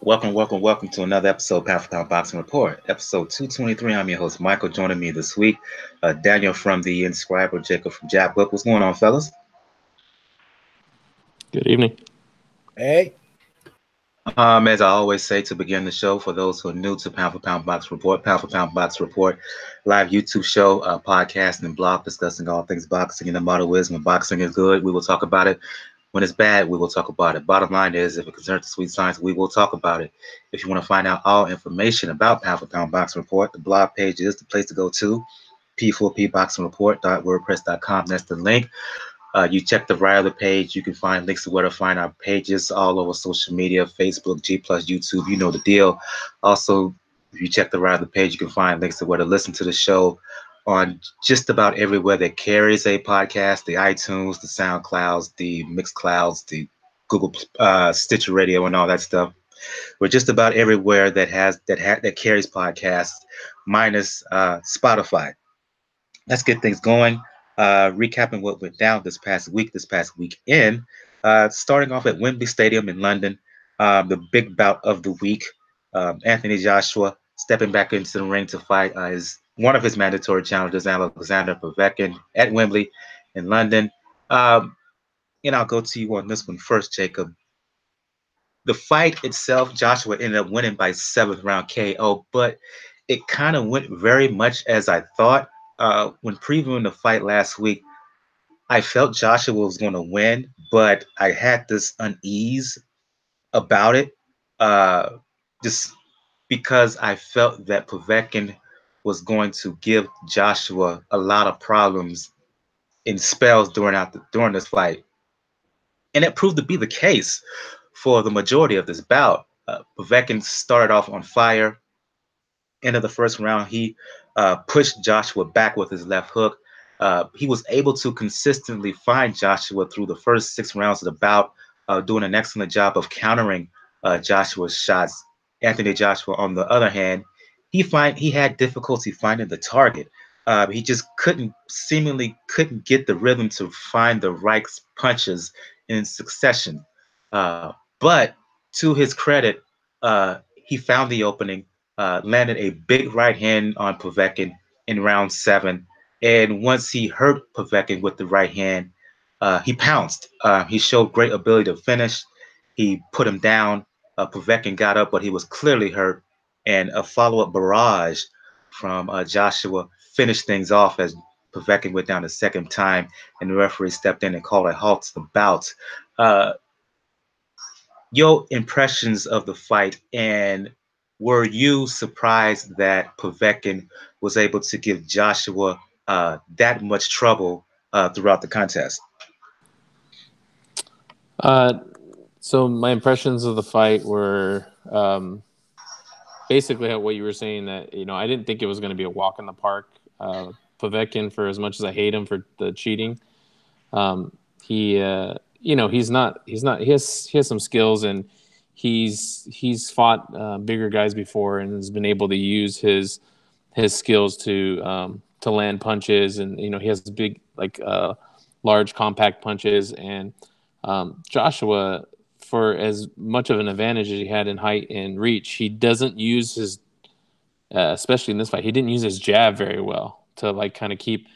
Welcome to another episode of Pound for Pound Boxing Report, episode 223. I'm your host, Michael. Joining me this week, Daniel from the Inscriber, Jacob from Jab Book. What's going on, fellas? Good evening. Hey. As I always say to begin the show, for those who are new to Pound for Pound Box Report, Pound for Pound Box Report, live YouTube show, podcast, and blog discussing all things boxing. And the motto is when boxing is good, we will talk about it. When it's bad, we will talk about it. Bottom line is, if it concerns the sweet science, we will talk about it. If you want to find out all information about Pound for Pound Boxing Report, the blog page is the place to go to, p4pboxingreport.wordpress.com. That's the link. You check the right of the page, you can find links to where to find our pages all over social media, Facebook, G+, YouTube, you know the deal. Also, if you check the right of the page, you can find links to where to listen to the show on just about everywhere that carries a podcast, the iTunes, the SoundClouds, the Mixclouds, the Google Stitcher Radio, and all that stuff. We're just about everywhere that carries podcasts, minus Spotify. Let's get things going. Recapping what went down this past weekend. Starting off at Wembley Stadium in London, the big bout of the week. Anthony Joshua stepping back into the ring to fight is one of his mandatory challengers, Alexander Povetkin, at Wembley in London. And I'll go to you on this one first, Jacob. The fight itself, Joshua ended up winning by 7th round KO, but it kind of went very much as I thought. When previewing the fight last week, I felt Joshua was going to win, but I had this unease about it, just because I felt that Povetkin was going to give Joshua a lot of problems in spells during this fight, and it proved to be the case for the majority of this bout. Povetkin started off on fire. End of the first round, he pushed Joshua back with his left hook. He was able to consistently find Joshua through the first 6 rounds of the bout, doing an excellent job of countering Joshua's shots. Anthony Joshua, on the other hand, he had difficulty finding the target. He just seemingly couldn't get the rhythm to find the right punches in succession. But to his credit, he found the opening, landed a big right hand on Povetkin in round 7. And once he hurt Povetkin with the right hand, he pounced. He showed great ability to finish. He put him down. Povetkin got up, but he was clearly hurt. And a follow-up barrage from Joshua finished things off as Povetkin went down a second time, and the referee stepped in and called a halt to the bout. Your impressions of the fight, and were you surprised that Povetkin was able to give Joshua that much trouble throughout the contest? So my impressions of the fight were basically what you were saying, that I didn't think it was going to be a walk in the park. Povetkin, for as much as I hate him for the cheating, he has some skills, and he's fought bigger guys before and has been able to use his skills to land punches, and he has big, large compact punches. And Joshua, for as much of an advantage as he had in height and reach, he doesn't use his especially in this fight, he didn't use his jab very well to kind of keep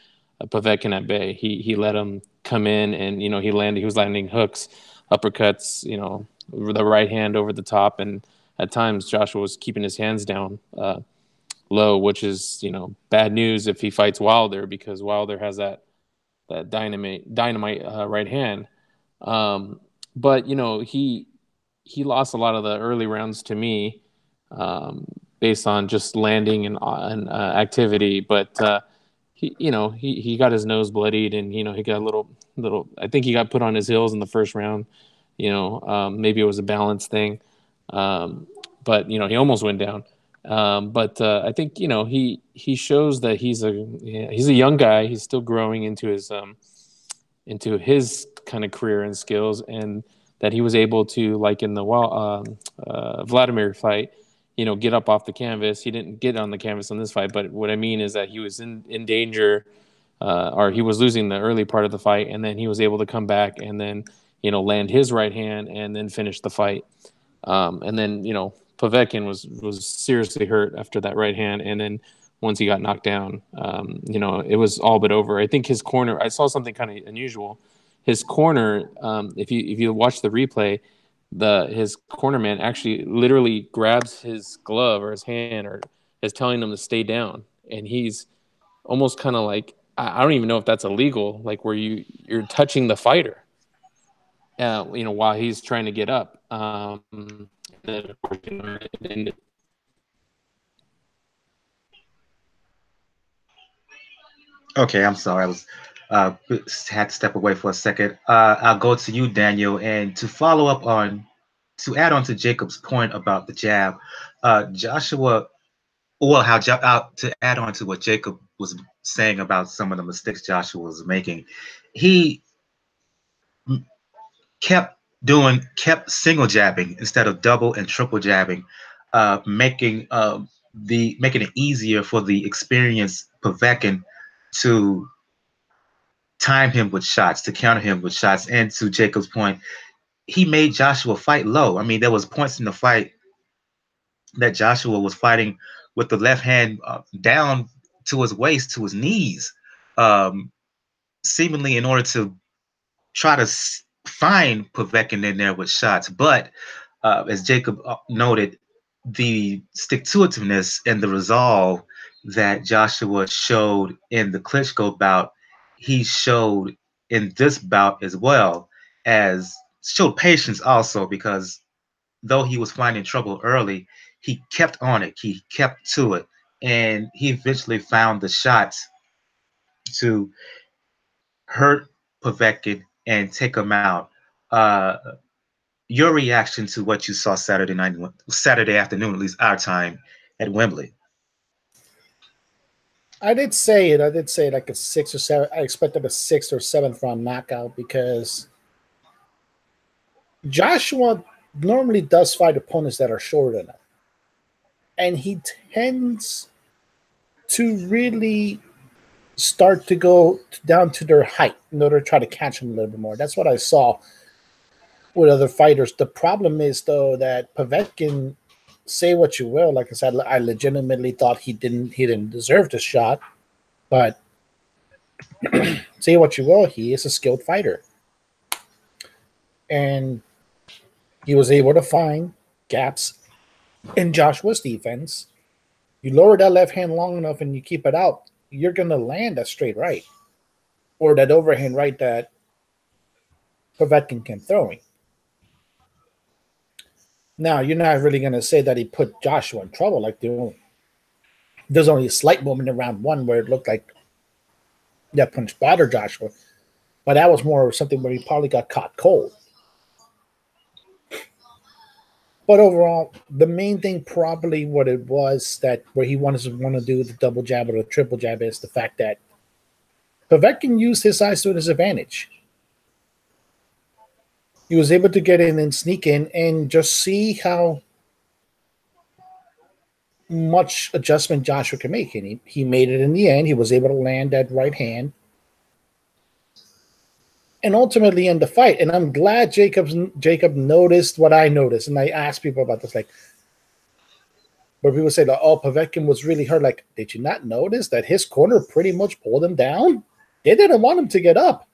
Povetkin at bay. He let him come in, and he was landing hooks, uppercuts, the right hand over the top, and at times Joshua was keeping his hands down low, which is bad news if he fights Wilder, because Wilder has that dynamite right hand. But he lost a lot of the early rounds to me, based on just landing and activity. But he got his nose bloodied, and he got a little. I think he got put on his heels in the first round. Maybe it was a balance thing, but he almost went down. But I think he shows that he's a young guy. He's still growing into his kind of career and skills, and that he was able to, like in the Vladimir fight, get up off the canvas. He didn't get on the canvas on this fight, but what I mean is that he was in danger, or he was losing the early part of the fight, and then he was able to come back and then land his right hand and then finish the fight. And then, Povetkin was seriously hurt after that right hand. And then once he got knocked down, it was all but over. I think his corner, I saw something kind of unusual. His corner, if you watch the replay, his corner man actually literally grabs his glove or his hand or is telling him to stay down. And he's almost kind of like, I don't even know if that's illegal, like where you're touching the fighter, while he's trying to get up. Then of course, Okay, I'm sorry. I was had to step away for a second. I'll go to you, Daniel, and to add on to Jacob's point about the jab, Joshua. Well, to add on to what Jacob was saying about some of the mistakes Joshua was making, he kept single jabbing instead of double and triple jabbing, making it easier for the experienced Povetkin to time him with shots, to counter him with shots. And to Jacob's point, he made Joshua fight low. I mean, there was points in the fight that Joshua was fighting with the left hand down to his waist, to his knees, seemingly in order to try to find Povetkin in there with shots. But as Jacob noted, the stick-to-itiveness and the resolve that Joshua showed in the Klitschko bout, he showed in this bout as well, as showed patience also, because though he was finding trouble early, he kept on it. He kept to it. And he eventually found the shots to hurt Povetkin and take him out. Your reaction to what you saw Saturday afternoon, at least our time, at Wembley? I did say it. I did say like a 6 or 7. I expected a 6th or 7th round knockout because Joshua normally does fight opponents that are shorter than him. And he tends to really start to go down to their height in order to try to catch him a little bit more. That's what I saw with other fighters. The problem is, though, that Povetkin, say what you will, like I said, I legitimately thought he didn't deserve the shot. But say what you will, he is a skilled fighter. And he was able to find gaps in Joshua's defense. You lower that left hand long enough and you keep it out, you're going to land that straight right or that overhand right that Povetkin can throw in. Now, you're not really going to say that he put Joshua in trouble. Like there's only a slight moment in round 1 where it looked like that punch bothered Joshua, but that was more something where he probably got caught cold. But overall, the main thing probably what it was that where he want to do the double jab or the triple jab is the fact that Povetkin used his size to his advantage. He was able to get in and sneak in and just see how much adjustment Joshua can make. And he made it in the end. He was able to land that right hand and ultimately end the fight. And I'm glad Jacob noticed what I noticed. And I asked people about this, like, where people say, like, oh, Povetkin was really hurt. Like, did you not notice that his corner pretty much pulled him down? They didn't want him to get up.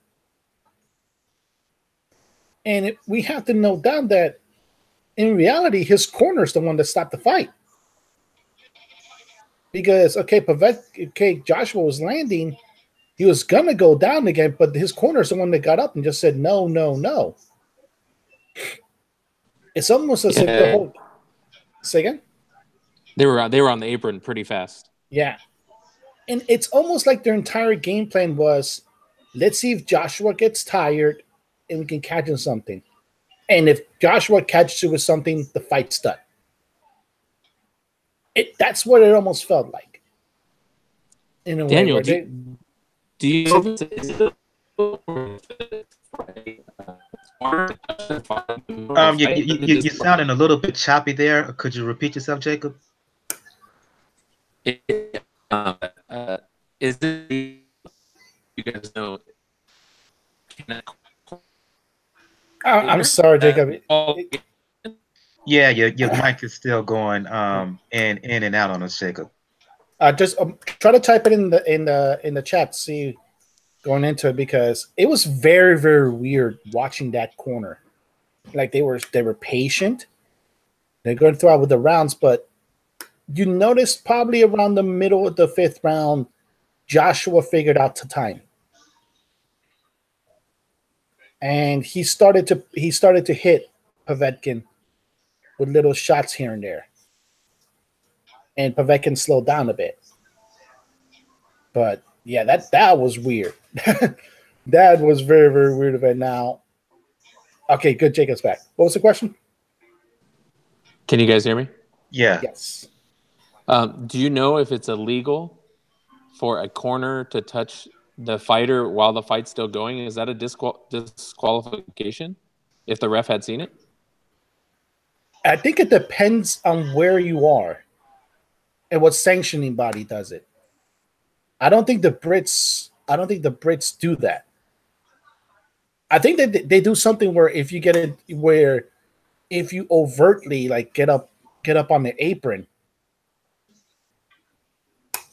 And we have to note down that in reality, his corner is the one that stopped the fight. Because, Joshua was landing. He was going to go down again, but his corner is the one that got up and just said, no, no, no. It's almost as if the whole... Say again? They were on the apron pretty fast. Yeah. And it's almost like their entire game plan was, let's see if Joshua gets tired and we can catch him something. And if Joshua catches you with something, the fight's done. That's what it almost felt like. In a Daniel, way. Do you you're sounding a little bit choppy there. Could you repeat yourself, Jacob? Is it you guys know? I'm sorry, Jacob. Yeah, your mic is still going in and out on us, Jacob. Just try to type it in the chat. See, going into it, because it was very, very weird watching that corner. Like they were patient. They're going throughout with the rounds, but you noticed probably around the middle of the 5th round, Joshua figured out the time, and he started to hit Povetkin with little shots here and there, and Povetkin slowed down a bit. But yeah, that was weird. That was very, very weird of it. Now, okay, good. Jacob's back. What was the question? Can you guys hear me? Yeah. Yes. Do you know if it's illegal for a corner to touch the fighter while the fight's still going? Is that a disqualification if the ref had seen it? I think it depends on where you are and what sanctioning body does it. I don't think the Brits do that. I think that they do something where if you get it, where if you overtly like get up on the apron,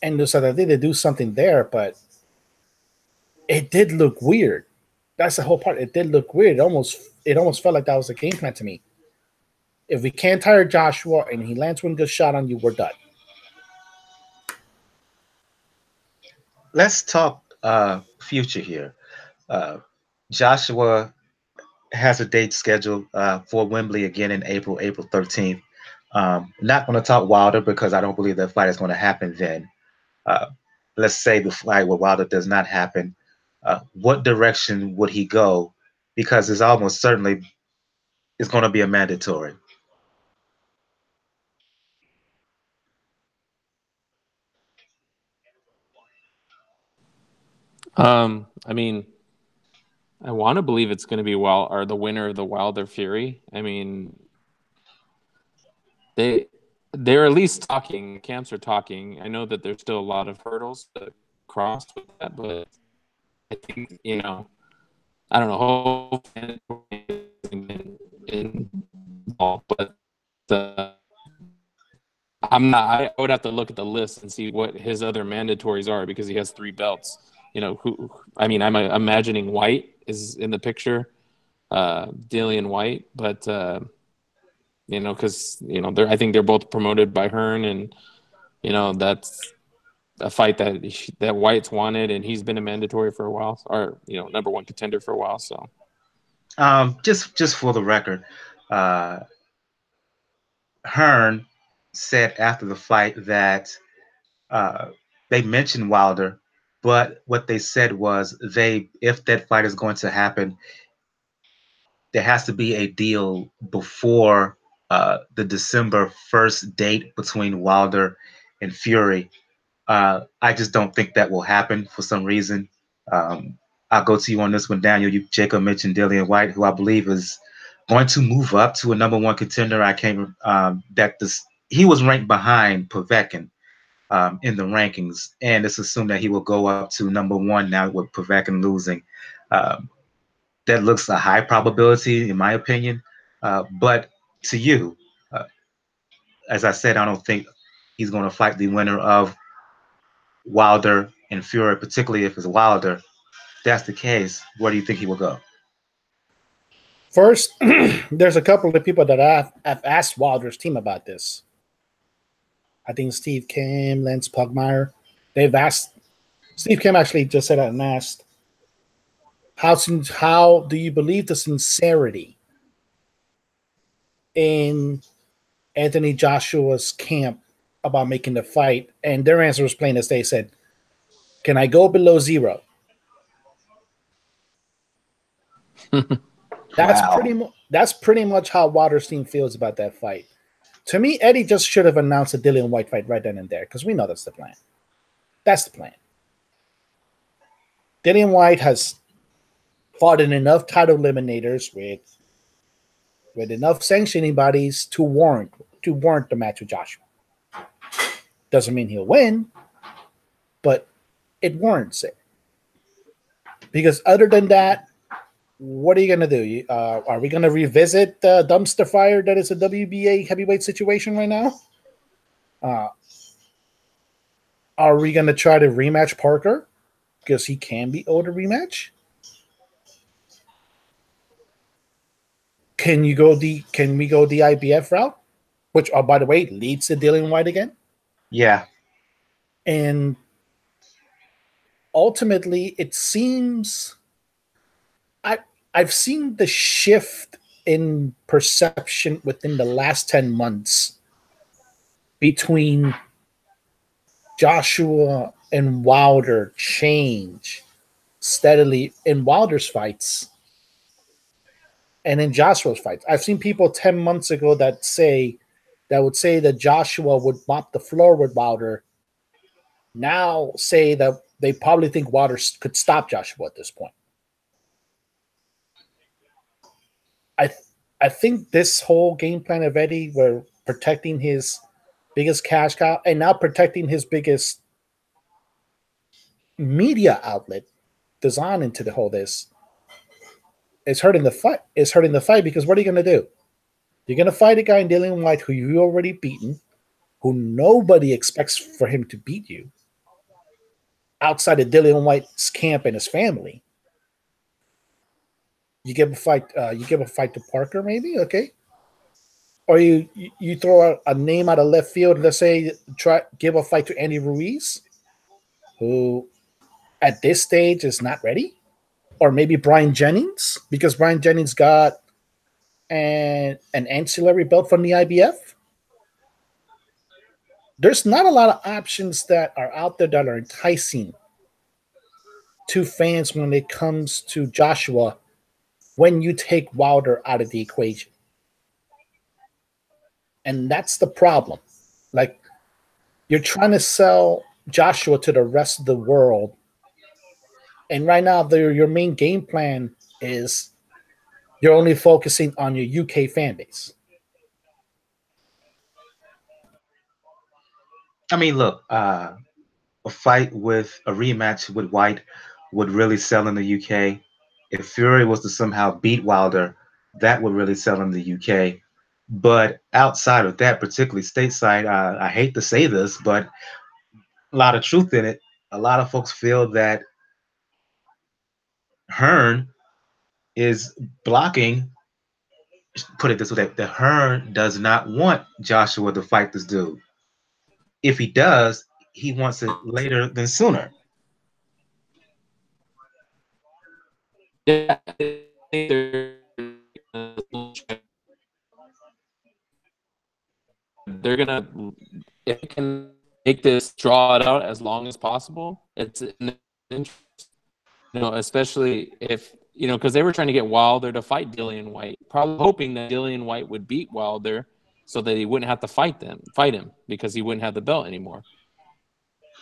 and so I think they do something there, but it did look weird. That's the whole part. It did look weird. It almost felt like that was a game plan to me. If we can't tire Joshua and he lands one good shot on you, we're done. Let's talk future here. Joshua has a date scheduled for Wembley again in April 13th. Not going to talk Wilder because I don't believe that fight is going to happen then. Let's say the fight with Wilder does not happen. What direction would he go? Because it's almost certainly it's going to be a mandatory. I mean, I want to believe it's going to be the winner of the Wilder Fury. I mean, they're at least talking. Camps are talking. I know that there's still a lot of hurdles to cross with that, but I think I don't know. But I would have to look at the list and see what his other mandatories are because he has 3 belts. I'm imagining White is in the picture, Dillian White, but because I think they're both promoted by Hearn, and that's a fight that White's wanted, and he's been a mandatory for a while, or number 1 contender for a while. So, just for the record, Hearn said after the fight that they mentioned Wilder, but what they said was if that fight is going to happen, there has to be a deal before the December 1st date between Wilder and Fury. I just don't think that will happen for some reason. I'll go to you on this one, Daniel. Jacob mentioned Dillian White, who I believe is going to move up to a number 1 contender. He was ranked behind Povetkin in the rankings, and it's assumed that he will go up to number 1 now with Povetkin losing. That looks a high probability, in my opinion. But to you, as I said, I don't think he's going to fight the winner of Wilder and Fury, particularly if it's Wilder. If that's the case, where do you think he will go? First, there's a couple of people that have asked Wilder's team about this. I think Steve Kim, Lance Pugmire, they've asked. Steve Kim actually just said that and asked, how do you believe the sincerity in Anthony Joshua's camp about making the fight? And their answer was plain as day. Said, can I go below 0? That's pretty much how Wilder's team feels about that fight. To me, Eddie just should have announced a Dillian White fight right then and there because we know that's the plan. That's the plan. Dillian White has fought in enough title eliminators with enough sanctioning bodies to warrant the match with Joshua. Doesn't mean he'll win, but it warrants it. Because other than that, what are you going to do? Are we going to revisit the dumpster fire that is a WBA heavyweight situation right now? Are we going to try to rematch Parker because he can be owed a rematch? Can we go the IBF route, which, by the way, leads to Dillian White again? Yeah. And ultimately, it seems I've seen the shift in perception within the last 10 months between Joshua and Wilder change steadily in Wilder's fights and in Joshua's fights. I've seen people 10 months ago that would say that Joshua would mop the floor with Wilder now say that they probably think Wilder could stop Joshua at this point. I think this whole game plan of Eddie, where protecting his biggest cash cow and now protecting his biggest media outlet, design into the whole this, is hurting the fight. It's hurting the fight because what are you going to do? You're going to fight a guy in Dillian White who you already beaten, who nobody expects for him to beat you outside of Dillian White's camp and his family. You give a fight. You give a fight to Parker, maybe, okay? Or you throw a name out of left field. Let's say give a fight to Andy Ruiz, who at this stage is not ready, or maybe Brian Jennings, because Brian Jennings got an ancillary belt from the IBF. There's not a lot of options that are out there that are enticing to fans when it comes to Joshua when you take Wilder out of the equation. And that's the problem. Like, you're trying to sell Joshua to the rest of the world. And right now, your main game plan is you're only focusing on your UK fan base. I mean, look, a fight with a rematch with White would really sell in the UK. If Fury was to somehow beat Wilder, that would really sell in the UK. But outside of that, particularly stateside, I hate to say this, but a lot of truth in it. A lot of folks feel that Hearn is blocking, put it this way, that Hearn does not want Joshua to fight this dude. If he does, he wants it later than sooner. Yeah, they're gonna, if they can make this, draw it out as long as possible. It's an interest, especially if because they were trying to get Wilder to fight Dillian White, probably hoping that Dillian White would beat Wilder so that he wouldn't have to fight him because he wouldn't have the belt anymore.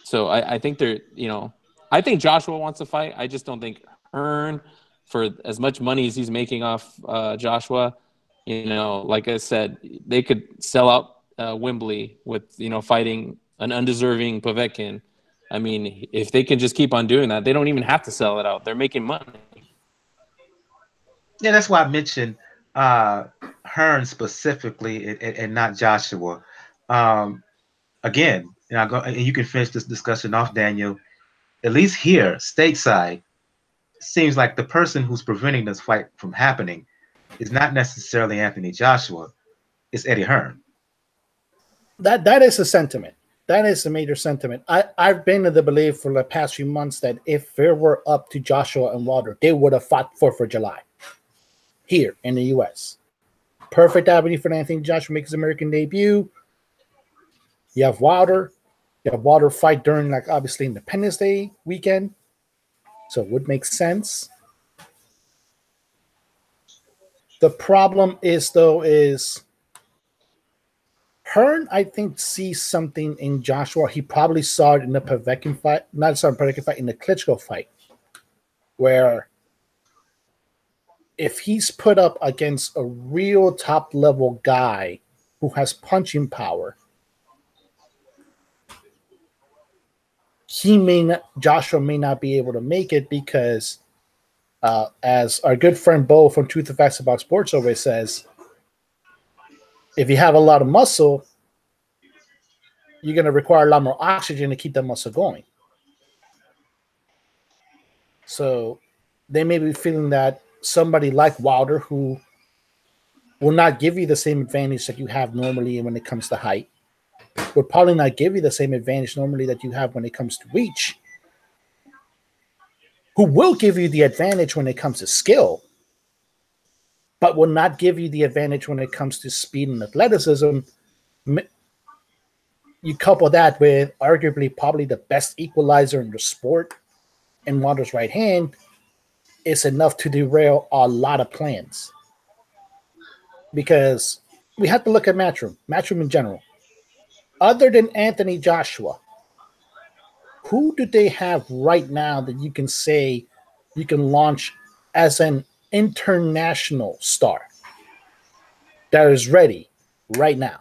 So I think I think Joshua wants to fight. I just don't think Hearn, for as much money as he's making off Joshua, like I said, they could sell out Wembley with fighting an undeserving Povetkin. I mean, if they can just keep on doing that, they don't even have to sell it out. They're making money. Yeah, that's why I mentioned Hearn specifically and not Joshua. Again, and you can finish this discussion off, Daniel. At least here, stateside, seems like the person who's preventing this fight from happening is not necessarily Anthony Joshua. It's Eddie Hearn. That is a sentiment. That is a major sentiment. I've been of the belief for the past few months that if it were up to Joshua and Wilder, they would have fought 4th of July here in the U.S. Perfect avenue for Anthony Joshua make his American debut. You have Wilder. You have Wilder fight during, obviously, Independence Day weekend. So it would make sense. The problem is Hearn, I think, sees something in Joshua. He probably saw it in the Povetkin fight, not saw the Povetkin fight, in the Klitschko fight, where if he's put up against a real top-level guy who has punching power, Joshua may not be able to make it because As our good friend Bo from Truth and Facts About Sports always says, if you have a lot of muscle, you're going to require a lot more oxygen to keep that muscle going. So they may be feeling that somebody like Wilder, who will not give you the same advantage that you have normally when it comes to height, would probably not give you the same advantage normally that you have when it comes to reach, who will give you the advantage when it comes to skill, but will not give you the advantage when it comes to speed and athleticism. You couple that with arguably probably the best equalizer in the sport in Wilder's right hand, it's enough to derail a lot of plans. Because we have to look at Matchroom in general. Other than Anthony Joshua, who do they have right now that you can say you can launch as an international star that is ready right now?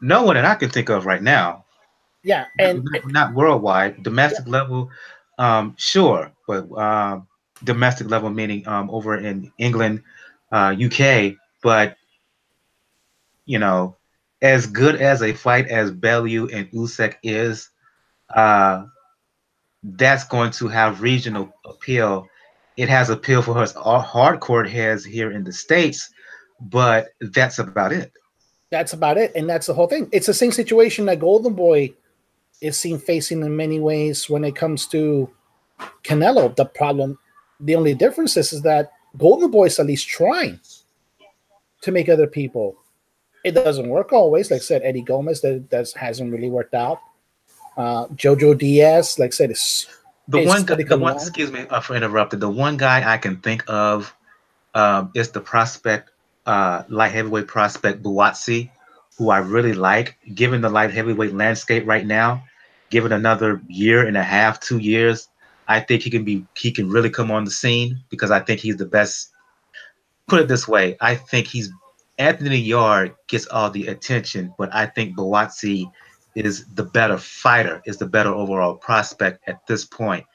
No one that I can think of right now. Yeah, and not worldwide, domestic level, sure, but domestic level meaning over in England, UK. But you know, as good as a fight as Bellew and Usyk is, that's going to have regional appeal. It has appeal for us hardcore heads here in the States, but that's about it. That's about it, and that's the whole thing. It's the same situation that Golden Boy is seen facing in many ways when it comes to Canelo. The only difference is that Golden Boy is at least trying to make other people. It doesn't work always. Like I said, Eddie Gomez, that hasn't really worked out. Jojo Diaz, like I said, is excuse me for interrupting. The one guy I can think of is the prospect, light heavyweight prospect Buatsi, who I really like. Given the light heavyweight landscape right now, given another year and a half, 2 years, I think he can really come on the scene because I think he's the best. Put it this way, I think Anthony Yarde gets all the attention, but I think Buatsi is the better fighter, is the better overall prospect at this point.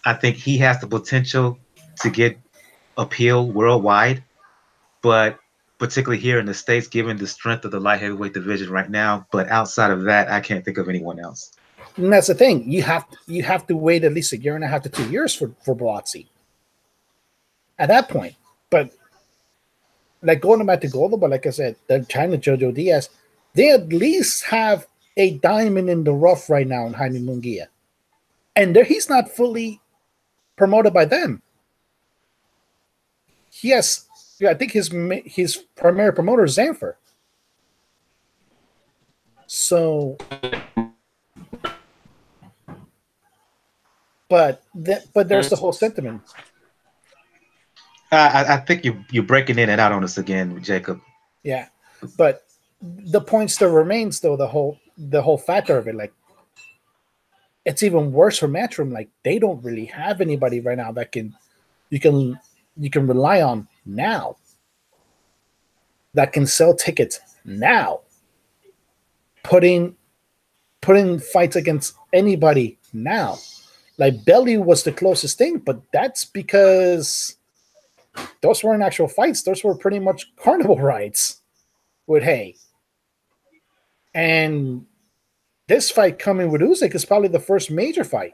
I think he has the potential to get appeal worldwide, but particularly here in the States, given the strength of the light heavyweight division right now. But outside of that, I can't think of anyone else. And that's the thing. You have to wait at least a year and a half to 2 years for Buatsi at that point. But like going back to Golden, but like I said, the China Jojo Diaz, they at least have a diamond in the rough right now in Jaime Munguia. And he's not fully promoted by them. Yes, I think his primary promoter is Zanfer. So, but there's the whole sentiment. I think you're breaking in and out on us again, Jacob. Yeah, but the point still remains, though, the whole factor of it. Like, it's even worse for Matchroom. Like, they don't really have anybody right now that you can rely on now, that can sell tickets now, putting fights against anybody now. Like, Bellew was the closest thing, but that's because those weren't actual fights. Those were pretty much carnival rides with Hay. And this fight coming with Usyk is probably the first major fight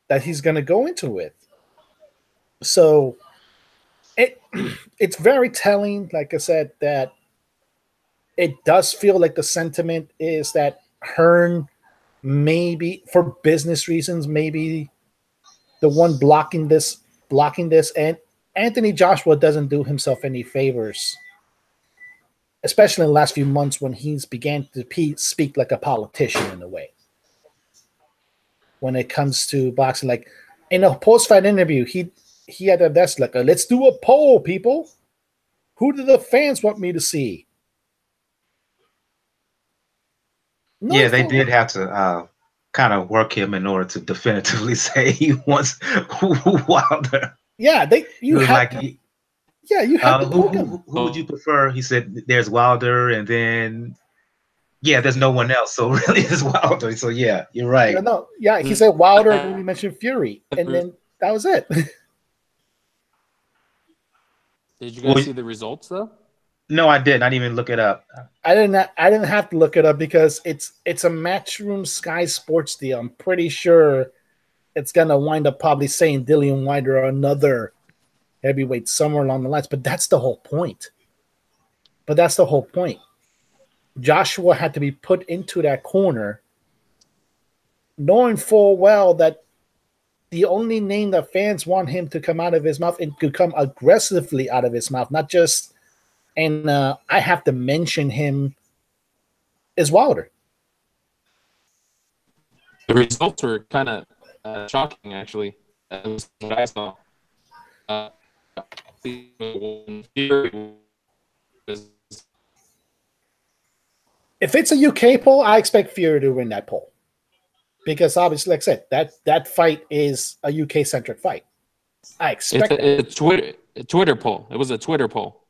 that he's going to go into with. So it's very telling, like I said, that it does feel like the sentiment is that Hearn, maybe for business reasons, maybe the one blocking this, and Anthony Joshua doesn't do himself any favors, especially in the last few months when he's began to speak like a politician in a way. When it comes to boxing, like in a post-fight interview, he had a desk like, let's do a poll, people. Who do the fans want me to see? Yeah, they did have to kind of work him in order to definitively say he wants Wilder. Yeah, you have to who would you prefer? He said there's Wilder, and then Yeah, there's no one else. So really, it's Wilder. So yeah, you're right. No, yeah, he said Wilder, and then he mentioned Fury, and then that was it. Did you guys see the results though? No, I didn't. I didn't even look it up. I didn't have to look it up because it's a Matchroom Sky Sports deal. I'm pretty sure it's gonna wind up probably saying Dillian Wilder or another heavyweight somewhere along the lines. But that's the whole point. Joshua had to be put into that corner, knowing full well that the only name that fans want him to come out of his mouth and to come aggressively out of his mouth, not just, and I have to mention him, is Wilder. The results were kind of shocking, actually. What I saw. If it's a UK poll, I expect Fury to win that poll. Because obviously, like I said, that fight is a UK-centric fight. I expect it's a Twitter poll. It was a Twitter poll.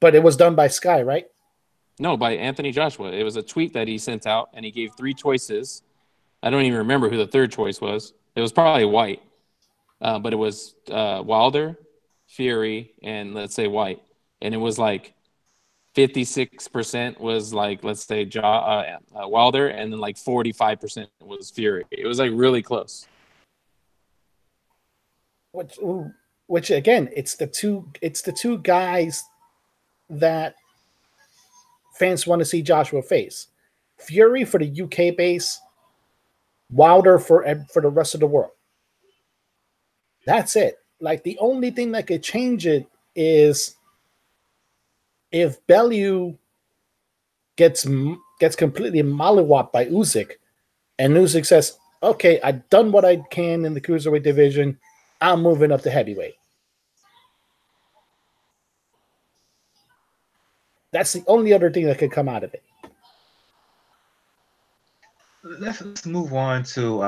But it was done by Sky, right? No, by Anthony Joshua. It was a tweet that he sent out, and he gave 3 choices. I don't even remember who the third choice was. It was probably White. But it was Wilder, Fury, and let's say White. And it was like 56% was like, let's say, Wilder, and then like 45% was Fury. It was like really close. Which again, it's the two guys that fans want to see Joshua face. Fury for the UK base, Wilder for the rest of the world. That's it. Like, the only thing that could change it is if Bellew gets completely mollywopped by Usyk, and Usyk says, okay, I've done what I can in the cruiserweight division, I'm moving up to heavyweight. That's the only other thing that could come out of it. Let's move on to,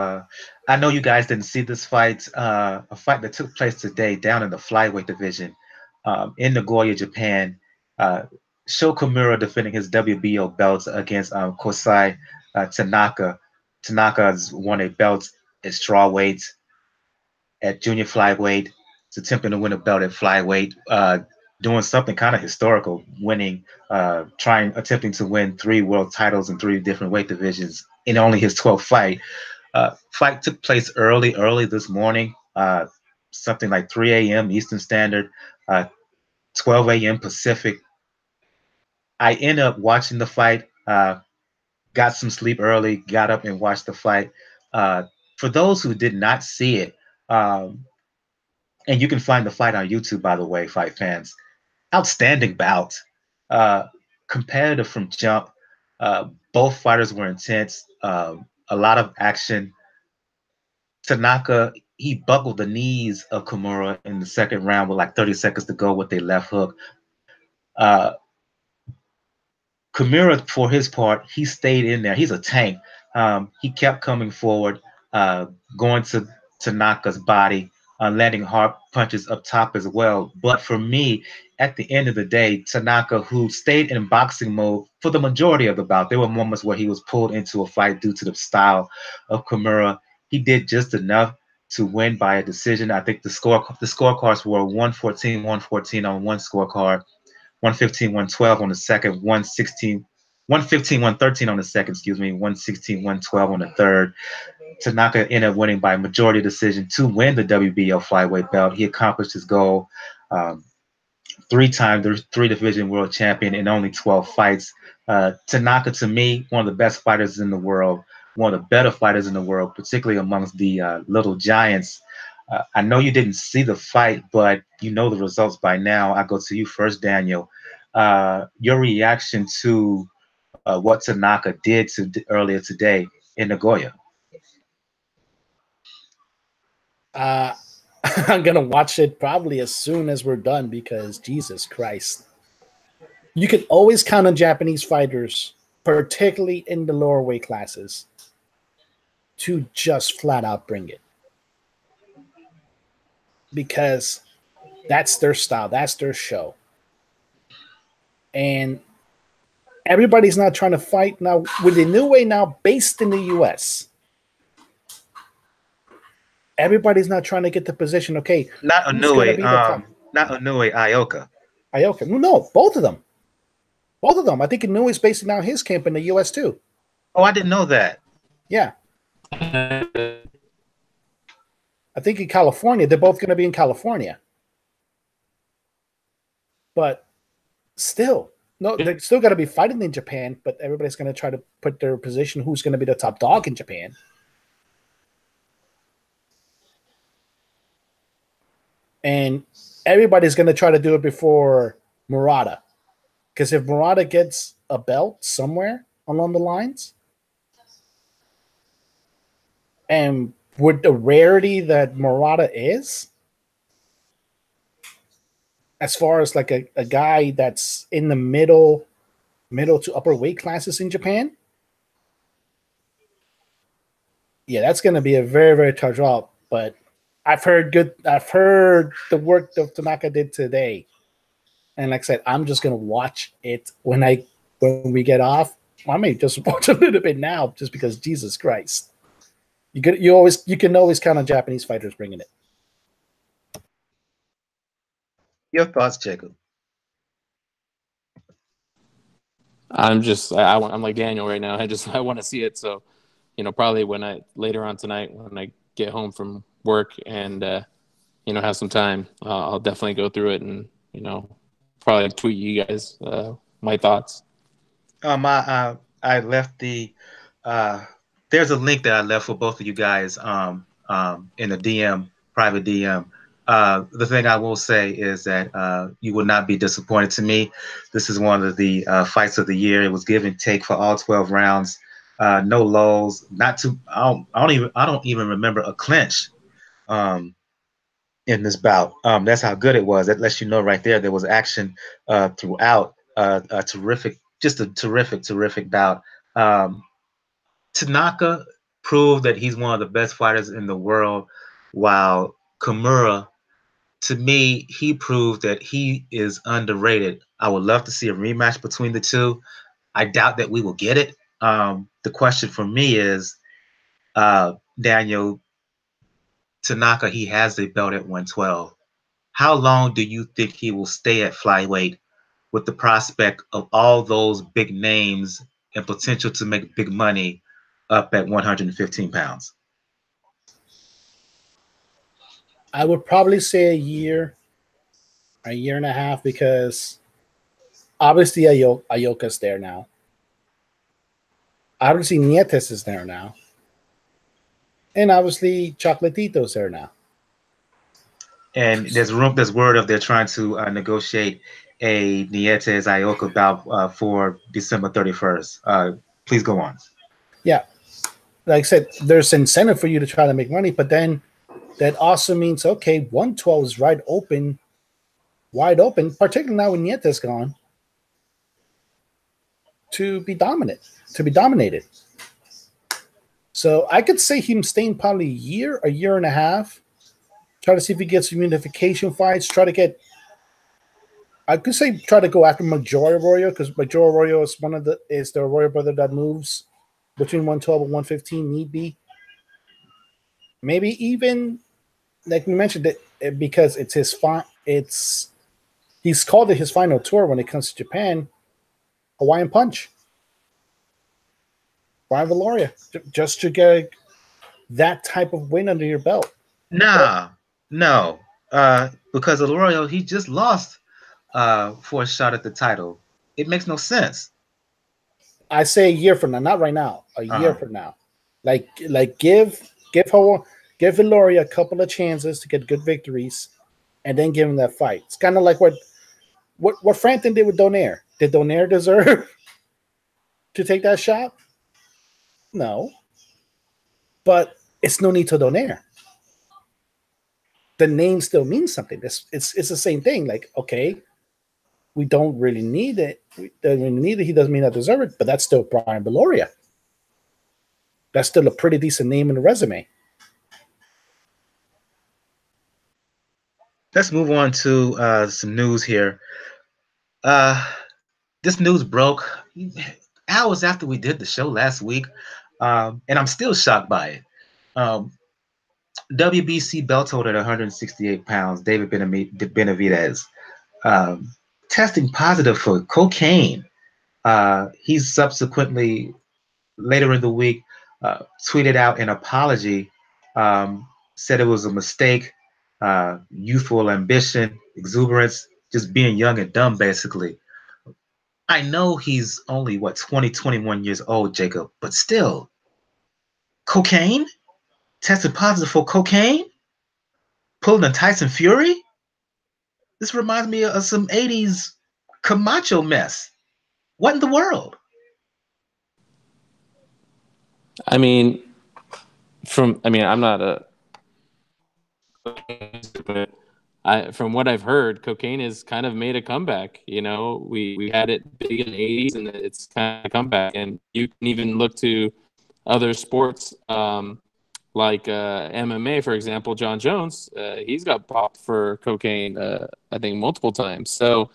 I know you guys didn't see this fight, a fight that took place today down in the flyweight division in Nagoya, Japan. Sho Kimura defending his WBO belt against Kosei Tanaka. Tanaka has won a belt at strawweight, at junior flyweight. He's attempting to win a belt at flyweight, doing something kind of historical, attempting to win 3 world titles in 3 different weight divisions in only his 12th fight. Fight took place early this morning, something like 3 a.m. Eastern Standard, 12 a.m. Pacific. I ended up watching the fight, got some sleep early, got up and watched the fight. For those who did not see it, and you can find the fight on YouTube, by the way, fight fans. Outstanding bout. Competitive from jump. Both fighters were intense. A lot of action. Tanaka, he buckled the knees of Kimura in the second round with like 30 seconds to go with a left hook. Kimura, for his part, he stayed in there. He's a tank. He kept coming forward, going to Tanaka's body, landing hard punches up top as well. But for me, at the end of the day, Tanaka, who stayed in boxing mode for the majority of the bout, there were moments where he was pulled into a fight due to the style of Kimura. He did just enough to win by a decision. I think the scorecards were 114-114 on one scorecard, 115-112 on the second, 115-113 on the second, 116-112 on the third. Tanaka ended up winning by majority decision to win the WBO flyweight belt. He accomplished his goal. 3-time 3-division world champion in only 12 fights. Tanaka, to me, one of the best fighters in the world, one of the better fighters in the world, particularly amongst the little giants. I know you didn't see the fight, but you know the results by now. I go to you first, Daniel. Your reaction to what Tanaka did earlier today in Nagoya? I'm going to watch it probably as soon as we're done because Jesus Christ. You can always count on Japanese fighters, particularly in the lower weight classes, to just flat out bring it. Because that's their style. That's their show. And Everybody's not trying to fight now with the new way now based in the U.S. Everybody's not trying to get the position. Okay, not who's going to Inoue, be the top? not Inoue, Ioka. Ioka. No, both of them. Both of them. I think Inoue is basing now his camp in the U.S. too. Oh, I didn't know that. Yeah. I think in California, they're both going to be in California. But still, no, they're still going to be fighting in Japan, but everybody's going to try to put their position who's going to be the top dog in Japan. And everybody's going to try to do it before Murata. Because if Murata gets a belt somewhere along the lines, and with the rarity that Murata is, as far as like a guy that's in the middle to upper weight classes in Japan, yeah, that's going to be a very, very tough job. But I've heard the work that Tanaka did today. And like I said, I'm just going to watch it when we get off. I may just watch a little bit now just because Jesus Christ. You can always count on Japanese fighters bringing it. Your thoughts, Jacob? I'm like Daniel right now. I want to see it. So, probably later on tonight when I get home from work and have some time, I'll definitely go through it and probably tweet you guys my thoughts. I left the there's a link that I left for both of you guys in a DM, private DM. The thing I will say is that you will not be disappointed. To me, this is one of the fights of the year. It was give and take for all 12 rounds, no lulls. Not too. I don't even remember a clinch in this bout. That's how good it was. That lets you know right there was action throughout. A terrific bout. Tanaka proved that he's one of the best fighters in the world, while Kimura, to me, he proved that he is underrated. I would love to see a rematch between the two. I doubt that we will get it. The question for me is, Daniel, Tanaka, he has the belt at 112. How long do you think he will stay at flyweight with the prospect of all those big names and potential to make big money up at 115 pounds? I would probably say a year and a half, because obviously Ioka's there now. Obviously Nietes is there now. And obviously Chocolatito's there now. And there's word of they're trying to negotiate a Nietes Ioka bout for December 31st. Please go on. Yeah. Like I said, there's incentive for you to try to make money, but then that also means, okay, 112 is wide open, particularly now when Nietes gone, to be dominated. So I could say him staying probably a year and a half, try to see if he gets some unification fights, try to go after Major Arroyo, because Major Arroyo is the Arroyo brother that moves between 112 and 115 need be. Maybe even, like we mentioned, it because he's called it his final tour when it comes to Japan, Hawaiian Punch. Brian Valoria, just to get that type of win under your belt. No. Because Arroyo, he just lost for a shot at the title. It makes no sense. I say a year from now, not right now. A year from now, like give Valoria a couple of chances to get good victories, and then give him that fight. It's kind of like what Frampton did with Donaire. Did Donaire deserve to take that shot? No, but it's no need to Donaire. The name still means something. It's the same thing. Like, okay, we don't really need it. He doesn't mean I deserve it, but that's still Brian Valoria. That's still a pretty decent name in the resume. Let's move on to some news here. This news broke hours after we did the show last week, and I'm still shocked by it. Um, WBC belt holder at 168 pounds, David Benavidez, um, testing positive for cocaine. He's subsequently, later in the week, tweeted out an apology, said it was a mistake, youthful ambition, exuberance, just being young and dumb, basically. I know he's only, 20, 21 years old, Jacob, but still, cocaine? Tested positive for cocaine? Pulling a Tyson Fury? This reminds me of some 80s Camacho mess. What in the world? I mean, I'm not a, but from what I've heard, cocaine has kind of made a comeback. You know, we had it big in the 80s, and it's kind of a comeback. And you can even look to other sports, like MMA, for example. John Jones, he's got popped for cocaine, I think, multiple times. So,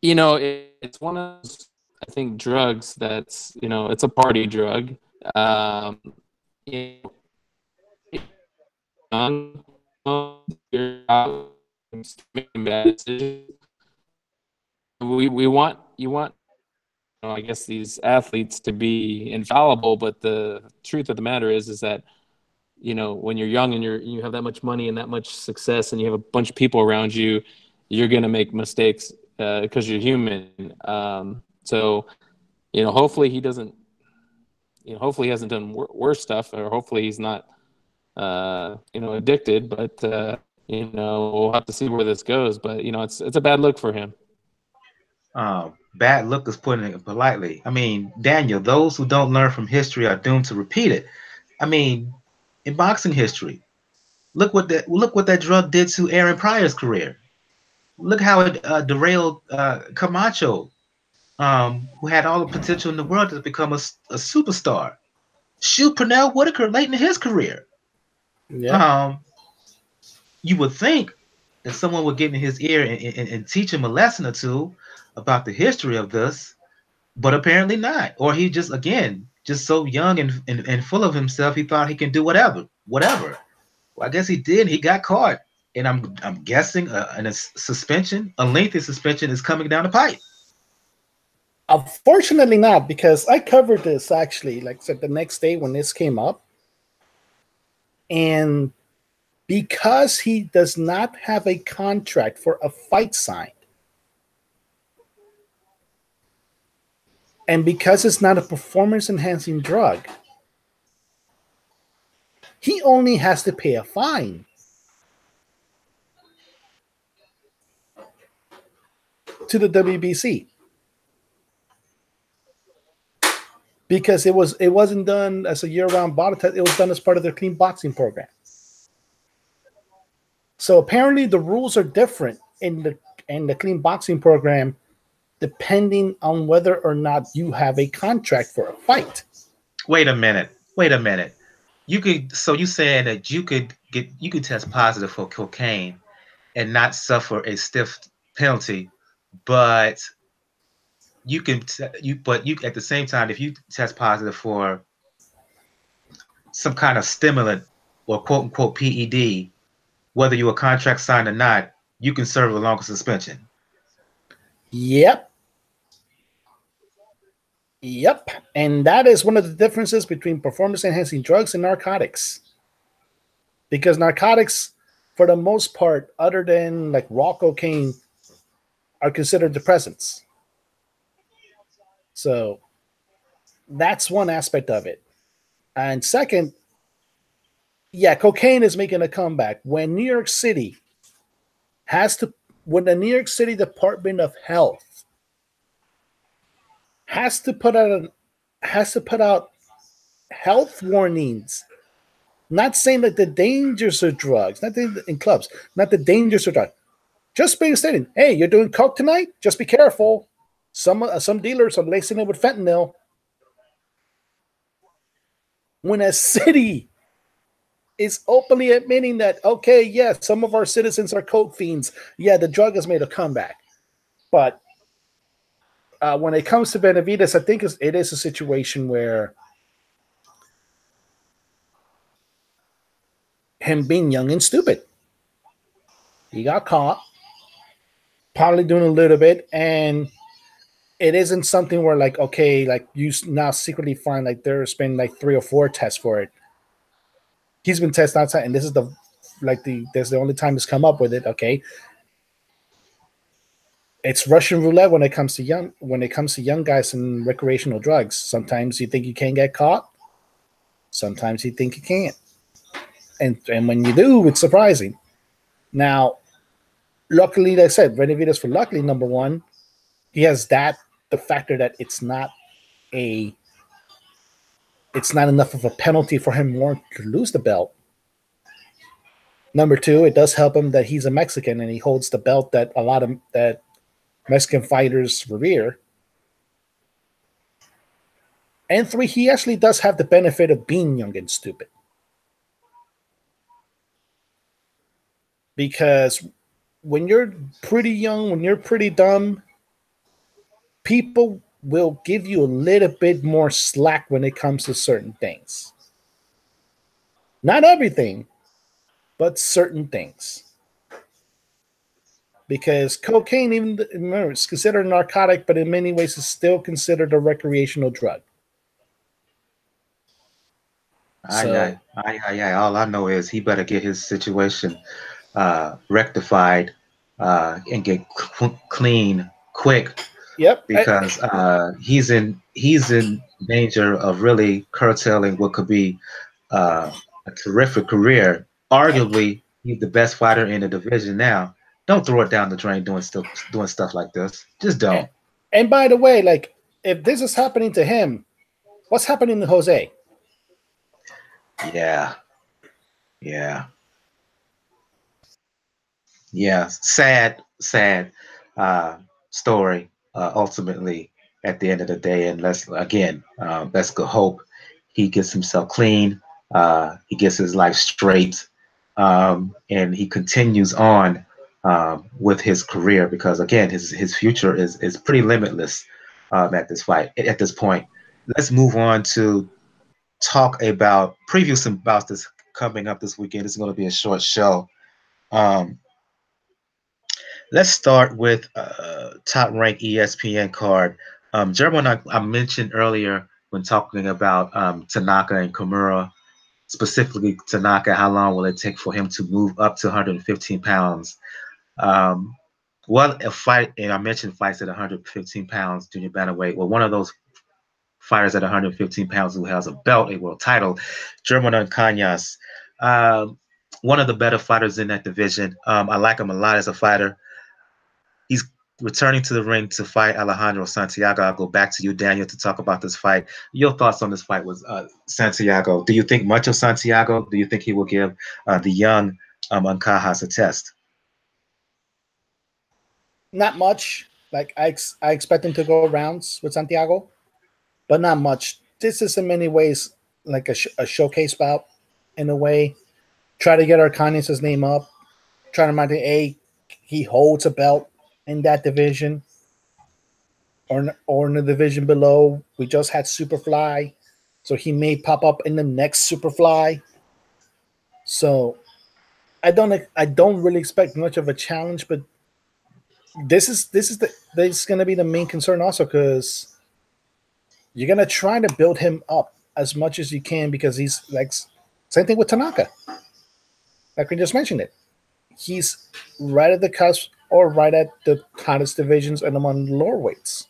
you know, it's one of those, I think, drugs that's, you know, it's a party drug. You know, you're out making bad decisions. We want you want, you know, I guess, these athletes to be infallible, but the truth of the matter is that, you know, when you're young and you have that much money and that much success and you have a bunch of people around you, you're gonna make mistakes because you're human. So, you know, hopefully he doesn't. You know, hopefully he hasn't done worse stuff, or hopefully he's not, you know, addicted. But you know, we'll have to see where this goes. But you know, it's a bad look for him. Bad look is putting it politely. I mean, Daniel, those who don't learn from history are doomed to repeat it. I mean, in boxing history, look what that drug did to Aaron Pryor's career. Look how it derailed Camacho, who had all the potential in the world to become a superstar. Shoot Pernell Whitaker late in his career. Yeah. You would think that someone would get in his ear and teach him a lesson or two about the history of this, but apparently not. Or he just, again, just so young and full of himself, he thought he can do whatever. Well, I guess he did. He got caught, and I'm guessing a suspension, a lengthy suspension, is coming down the pipe. Unfortunately not, because I covered this actually, like I said, the next day when this came up. And because he does not have a contract for a fight signed, and because it's not a performance-enhancing drug, he only has to pay a fine. To the WBC. Because it wasn't done as a year-round body test, it was done as part of their clean boxing program. So apparently the rules are different in the clean boxing program, depending on whether or not you have a contract for a fight. Wait a minute. You saying that you could test positive for cocaine and not suffer a stiff penalty, but you at the same time, if you test positive for some kind of stimulant or quote unquote PED, whether you're a contract signed or not, you can serve a longer suspension. Yep. And that is one of the differences between performance-enhancing drugs and narcotics. Because narcotics, for the most part, other than like raw cocaine, are considered depressants. So that's one aspect of it. And second, yeah, cocaine is making a comeback. When the New York City Department of Health has to put out health warnings, not saying that the dangers of drugs, not in clubs, not the dangers of drugs, just being stating, hey, you're doing coke tonight, just be careful. Some dealers are lacing it with fentanyl. When a city is openly admitting that, okay, yes, some of our citizens are coke fiends, yeah, the drug has made a comeback. But when it comes to Benavidez, I think it is a situation where him being young and stupid. He got caught, probably doing a little bit, and it isn't something where like, okay, like you now secretly find like there's been like 3 or 4 tests for it. He's been tested outside, and this is the only time he's come up with it. Okay, it's Russian roulette when it comes to young guys and recreational drugs. Sometimes you think you can't get caught, sometimes you think you can't, and when you do, it's surprising. Now, luckily, like I said, Benavidez for luckily number one, he has the factor that it's not enough of a penalty for him to lose the belt. Number two, it does help him that he's a Mexican and he holds the belt that a lot of that Mexican fighters revere. And 3, he actually does have the benefit of being young and stupid. Because when you're pretty young, when you're pretty dumb, people will give you a little bit more slack when it comes to certain things. Not everything, but certain things. Because cocaine, even remember, it's considered a narcotic, but in many ways is still considered a recreational drug. All I know is he better get his situation rectified and get clean quick. Yep. Because he's in danger of really curtailing what could be a terrific career. Arguably, he's the best fighter in the division now. Don't throw it down the drain doing stuff like this. Just don't. And by the way, like if this is happening to him, what's happening to Jose? Yeah. Sad story. Ultimately, at the end of the day, and let's go hope he gets himself clean. He gets his life straight, and he continues on with his career, because again, his future is pretty limitless at this point. Let's move on to talk about preview some bouts that's coming up this weekend. It's going to be a short show. Let's start with top ranked ESPN card. Jerwin, I mentioned earlier when talking about Tanaka and Kimura, specifically Tanaka, how long will it take for him to move up to 115 pounds? A fight, and I mentioned fights at 115 pounds, junior bantamweight. Well, one of those fighters at 115 pounds who has a belt, a world title, Jerwin Ancajas, one of the better fighters in that division. I like him a lot as a fighter. He's returning to the ring to fight Alejandro Santiago. I'll go back to you, Daniel, to talk about this fight. Your thoughts on this fight with Santiago. Do you think much of Santiago? Do you think he will give the young Ancajas a test? Not much. Like I expect him to go rounds with Santiago, but not much. This is in many ways like a showcase bout in a way. Try to get Arcanius' name up. Try to remind him, he holds a belt in that division or in the division below. We just had Superfly, so he may pop up in the next Superfly. So I don't really expect much of a challenge, but this is going to be the main concern also, because you're going to try to build him up as much as you can, because he's like same thing with Tanaka. Like we just mentioned it. He's right at the cusp or right at the hottest divisions and among the lower weights.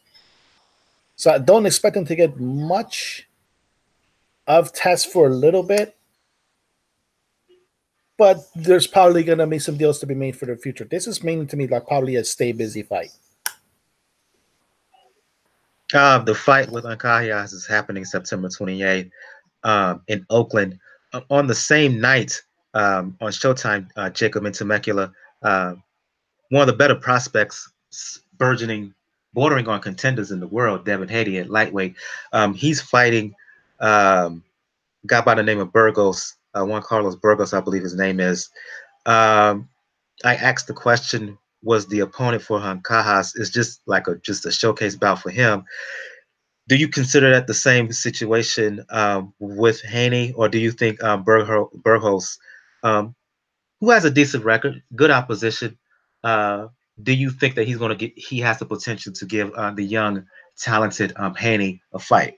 So I don't expect him to get much of tests for a little bit, but there's probably going to be some deals to be made for the future. This is mainly to me like probably a stay busy fight. The fight with Ancajas is happening September 28th in Oakland. On the same night, on Showtime, Jacob and Temecula, one of the better prospects, bordering on contenders in the world, Devin Haney at lightweight. He's fighting a guy by the name of Burgos, Juan Carlos Burgos, I believe his name is. I asked the question was the opponent for Ancajas. It's just like just a showcase bout for him. Do you consider that the same situation with Haney, or do you think Burgos, who has a decent record, good opposition, do you think that he has the potential to give the young, talented Haney a fight?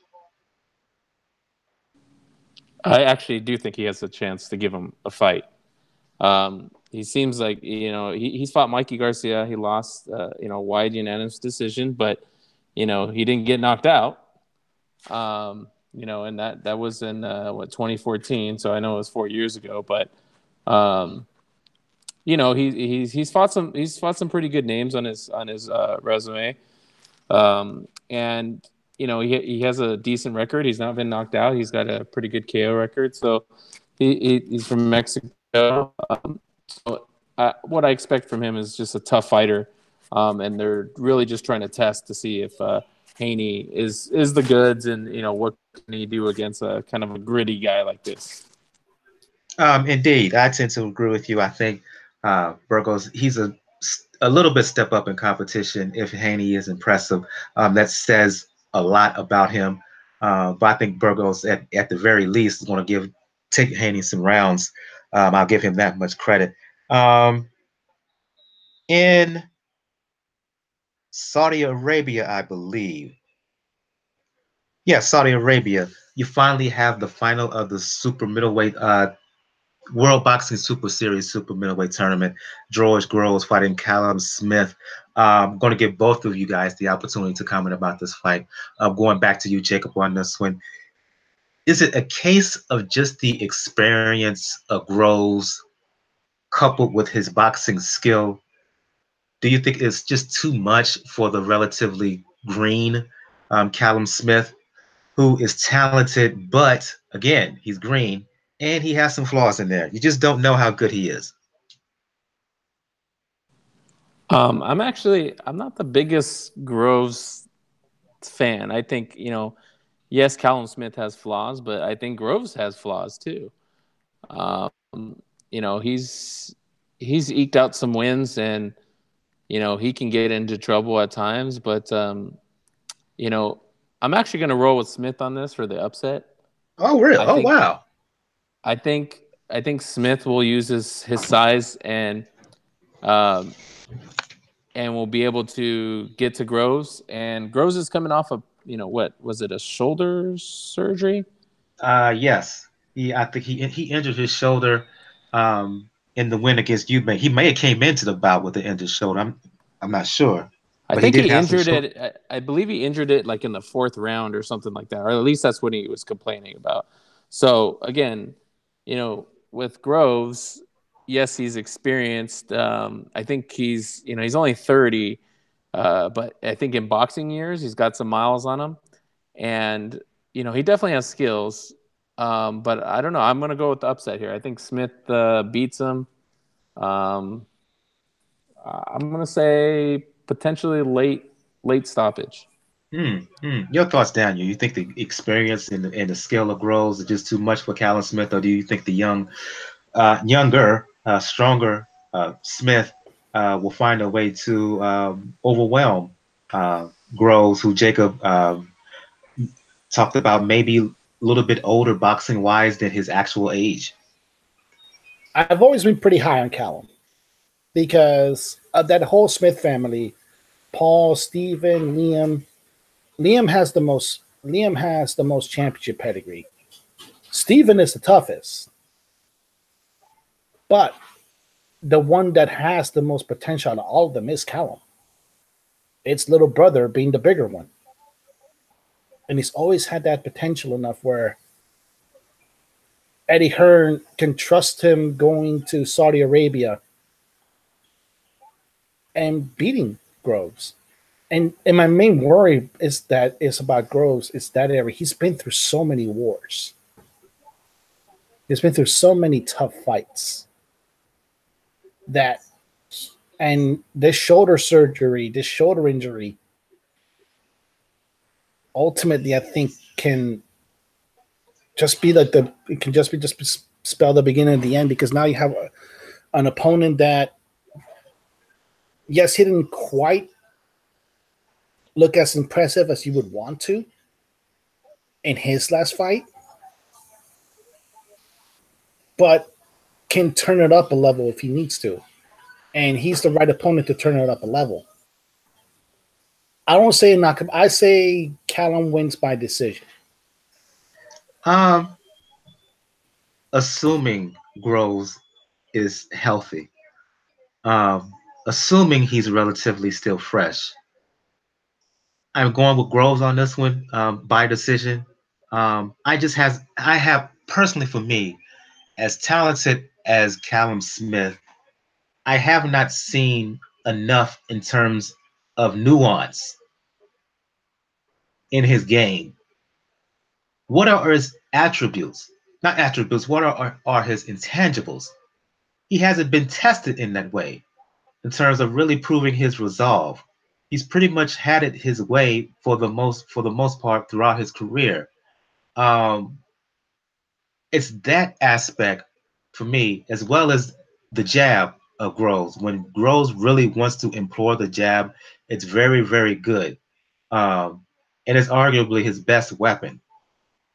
I actually do think he has a chance to give him a fight. He seems like, he's fought Mikey Garcia. He lost, wide unanimous decision, but, he didn't get knocked out. And that was in 2014. So I know it was 4 years ago, but, he's fought some pretty good names on his resume. And he has a decent record. He's not been knocked out. He's got a pretty good KO record. So he's from Mexico. So what I expect from him is just a tough fighter. And they're really just trying to test to see if Haney is the goods, and what can he do against a kind of a gritty guy like this. Indeed, I tend to agree with you. I think Burgos, he's a little bit step up in competition. If Haney is impressive, that says a lot about him. But I think Burgos, at the very least, is going to take Haney some rounds. I'll give him that much credit. In Saudi Arabia, I believe. Yeah, Saudi Arabia. You finally have the final of the super middleweight World Boxing Super Series Super Middleweight Tournament. George Groves fighting Callum Smith. I'm going to give both of you guys the opportunity to comment about this fight. Going back to you, Jacob, on this one. Is it a case of just the experience of Groves coupled with his boxing skill? Do you think it's just too much for the relatively green Callum Smith, who is talented, but again, he's green and he has some flaws in there? You just don't know how good he is. I'm not the biggest Groves fan. I think, yes, Callum Smith has flaws, but I think Groves has flaws too. He's eked out some wins, and he can get into trouble at times, but I'm actually going to roll with Smith on this for the upset. Oh, really? Wow. I think Smith will use his size and will be able to get to Groves. And Groves is coming off of, what was it, a shoulder surgery? Yes. I think he injured his shoulder in the win against Eubank. He may have came into the bout with the injured shoulder. I'm not sure. I think he injured it. I believe he injured it like in the 4th round or something like that, or at least that's what he was complaining about. So again, with Groves, yes, he's experienced. I think he's only 30, but I think in boxing years he's got some miles on him, and he definitely has skills. But I don't know. I'm going to go with the upset here. I think Smith beats him. I'm going to say potentially late stoppage. Your thoughts, Daniel? You think the experience and the skill of Groves is just too much for Callum Smith, or do you think the younger, stronger Smith will find a way to overwhelm Groves, who Jacob talked about maybe a little bit older boxing wise than his actual age? I've always been pretty high on Callum because of that whole Smith family. Paul, Steven, Liam. Liam has the most championship pedigree. Steven is the toughest. But the one that has the most potential out of all of them is Callum. It's little brother being the bigger one. And he's always had that potential enough where Eddie Hearn can trust him going to Saudi Arabia and beating Groves. And my main worry is about Groves is that area. He's been through so many wars. He's been through so many tough fights and this shoulder injury, ultimately, I think can just be like spell the beginning and the end, because now you have an opponent that Yes, he didn't quite look as impressive as you would want to in his last fight, but can turn it up a level if he needs to. And he's the right opponent to turn it up a level. I don't say knock him. I say Callum wins by decision. Assuming Groves is healthy, assuming he's relatively still fresh, I'm going with Groves on this one by decision. I have personally for me, as talented as Callum Smith, I have not seen enough in terms of nuance in his game. What are his attributes? Not attributes, what are his intangibles? He hasn't been tested in that way in terms of really proving his resolve. He's pretty much had it his way for the most part throughout his career. It's that aspect for me, as well as the jab of Groves. When Groves really wants to employ the jab, it's very, very good. And it's arguably his best weapon.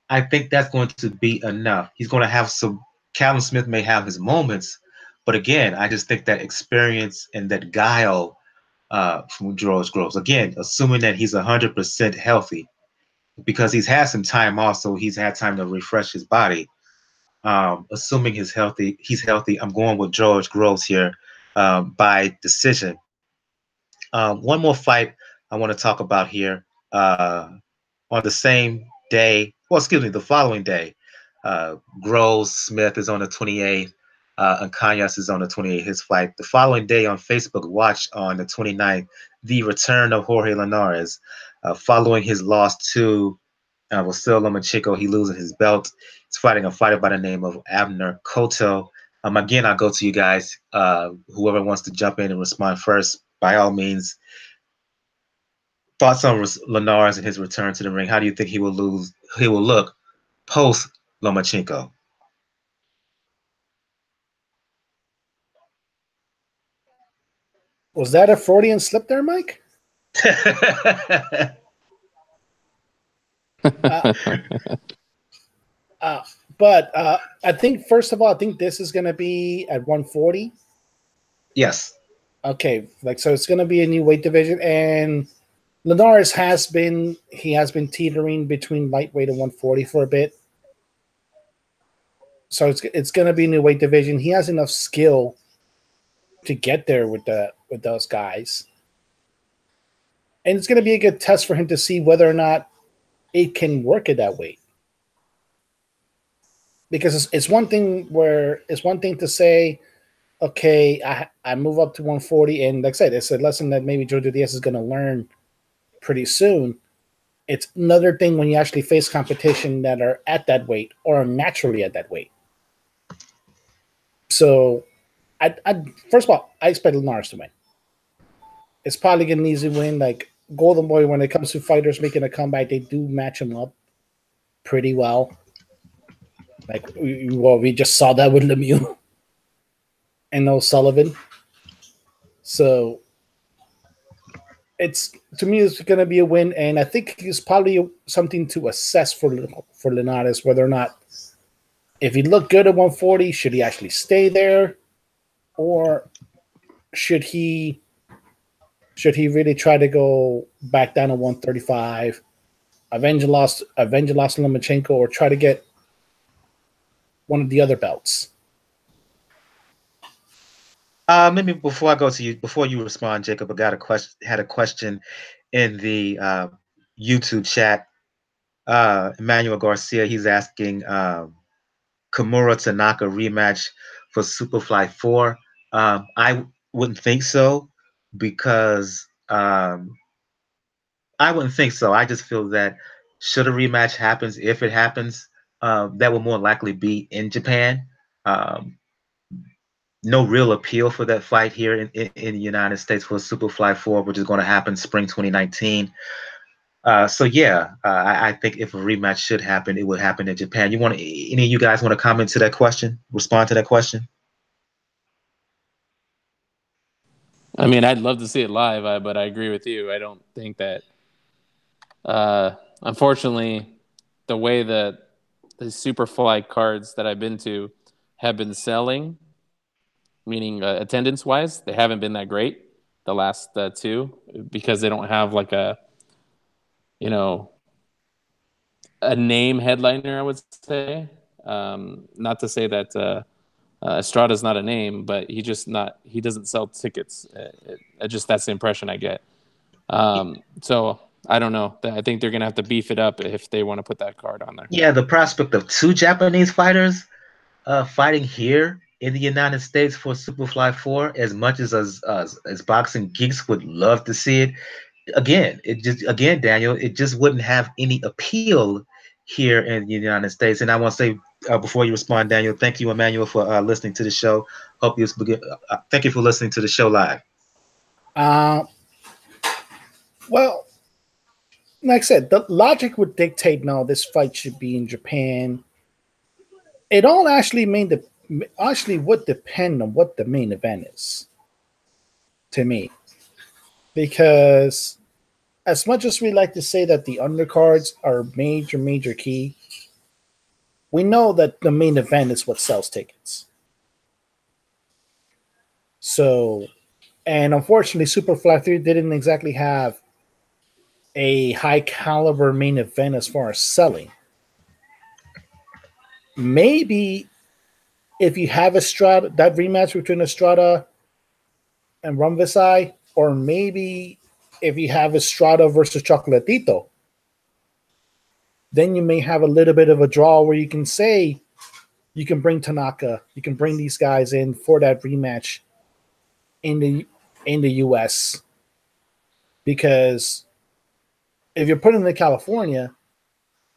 I think that's going to be enough. He's going to have some, Callum Smith may have his moments, but again, I just think that experience and that guile from George Groves, again, assuming that he's 100% healthy, because he's had some time also, he's had time to refresh his body. Assuming he's healthy, I'm going with George Groves here by decision. One more fight I want to talk about here on the same day. Well, excuse me, the following day. Groves Smith is on the 28th. Ancajas is on the 28th, his fight. The following day on Facebook, watch on the 29th, the return of Jorge Linares, following his loss to Vasil Lomachenko. He loses his belt. He's fighting a fighter by the name of Abner Cotto. Again, I'll go to you guys. Whoever wants to jump in and respond first, by all means. Thoughts on Linares and his return to the ring? How do you think he will look post Lomachenko? Was that a Freudian slip there, Mike? But I think, first of all, I think this is going to be at 140. Yes. Okay, so it's going to be a new weight division, and Linares has been teetering between lightweight and 140 for a bit. So it's going to be a new weight division. He has enough skill to get there with those guys, and it's going to be a good test for him to see whether or not it can work at that weight. Because it's one thing to say, okay, I move up to 140, and like I said, it's a lesson that maybe Jojo Diaz is going to learn pretty soon. It's another thing when you actually face competition that are at that weight or are naturally at that weight. So, first of all, I expect Linares to win. It's probably an easy win. Like Golden Boy, when it comes to fighters making a comeback, they do match him up pretty well. Like, we just saw that with Lemieux and O'Sullivan. So, to me, it's going to be a win, and I think it's probably something to assess for Linares, whether or not, if he looked good at 140, should he actually stay there, or should he really try to go back down to 135, avenge a loss to Lomachenko, or try to get one of the other belts? Maybe before I go to you, before you respond, Jacob, I had a question in the YouTube chat. Emmanuel Garcia, he's asking Kimura Tanaka rematch for Superfly 4. I wouldn't think so, because I wouldn't think so. I just feel that should a rematch happens, if it happens, that will more likely be in Japan. No real appeal for that fight here in the United States for Superfly 4, which is going to happen spring 2019. So yeah, I think if a rematch should happen, it would happen in Japan. Any of you guys want to comment to that question? Respond to that question? I mean, I'd love to see it live, but I agree with you. I don't think that, unfortunately, the way that the Superfly cards that I've been to have been selling, meaning attendance-wise, they haven't been that great the last two, because they don't have like a name headliner, I would say. Not to say that Estrada's not a name, but he doesn't sell tickets. That's the impression I get. So I don't know. I think they're gonna have to beef it up if they want to put that card on there. Yeah, the prospect of two Japanese fighters fighting here in the United States for Superfly 4, as much as boxing geeks would love to see it, again, Daniel, it just wouldn't have any appeal here in the United States. And I want to say, before you respond, Daniel, thank you, Emmanuel, for listening to the show. Hope you thank you for listening to the show live. Well, like I said, the logic would dictate no, this fight should be in Japan. It all actually would depend on what the main event is, to me. Because as much as we like to say that the undercards are major key, we know that the main event is what sells tickets. So, and unfortunately, Superfly 3 didn't exactly have a high caliber main event as far as selling. Maybe if you have Estrada, that rematch between Estrada and Rumvisai, or maybe if you have Estrada versus Chocolatito, then you may have a little bit of a draw where you can say you can bring Tanaka, you can bring these guys in for that rematch in the US. Because if you're putting them in California,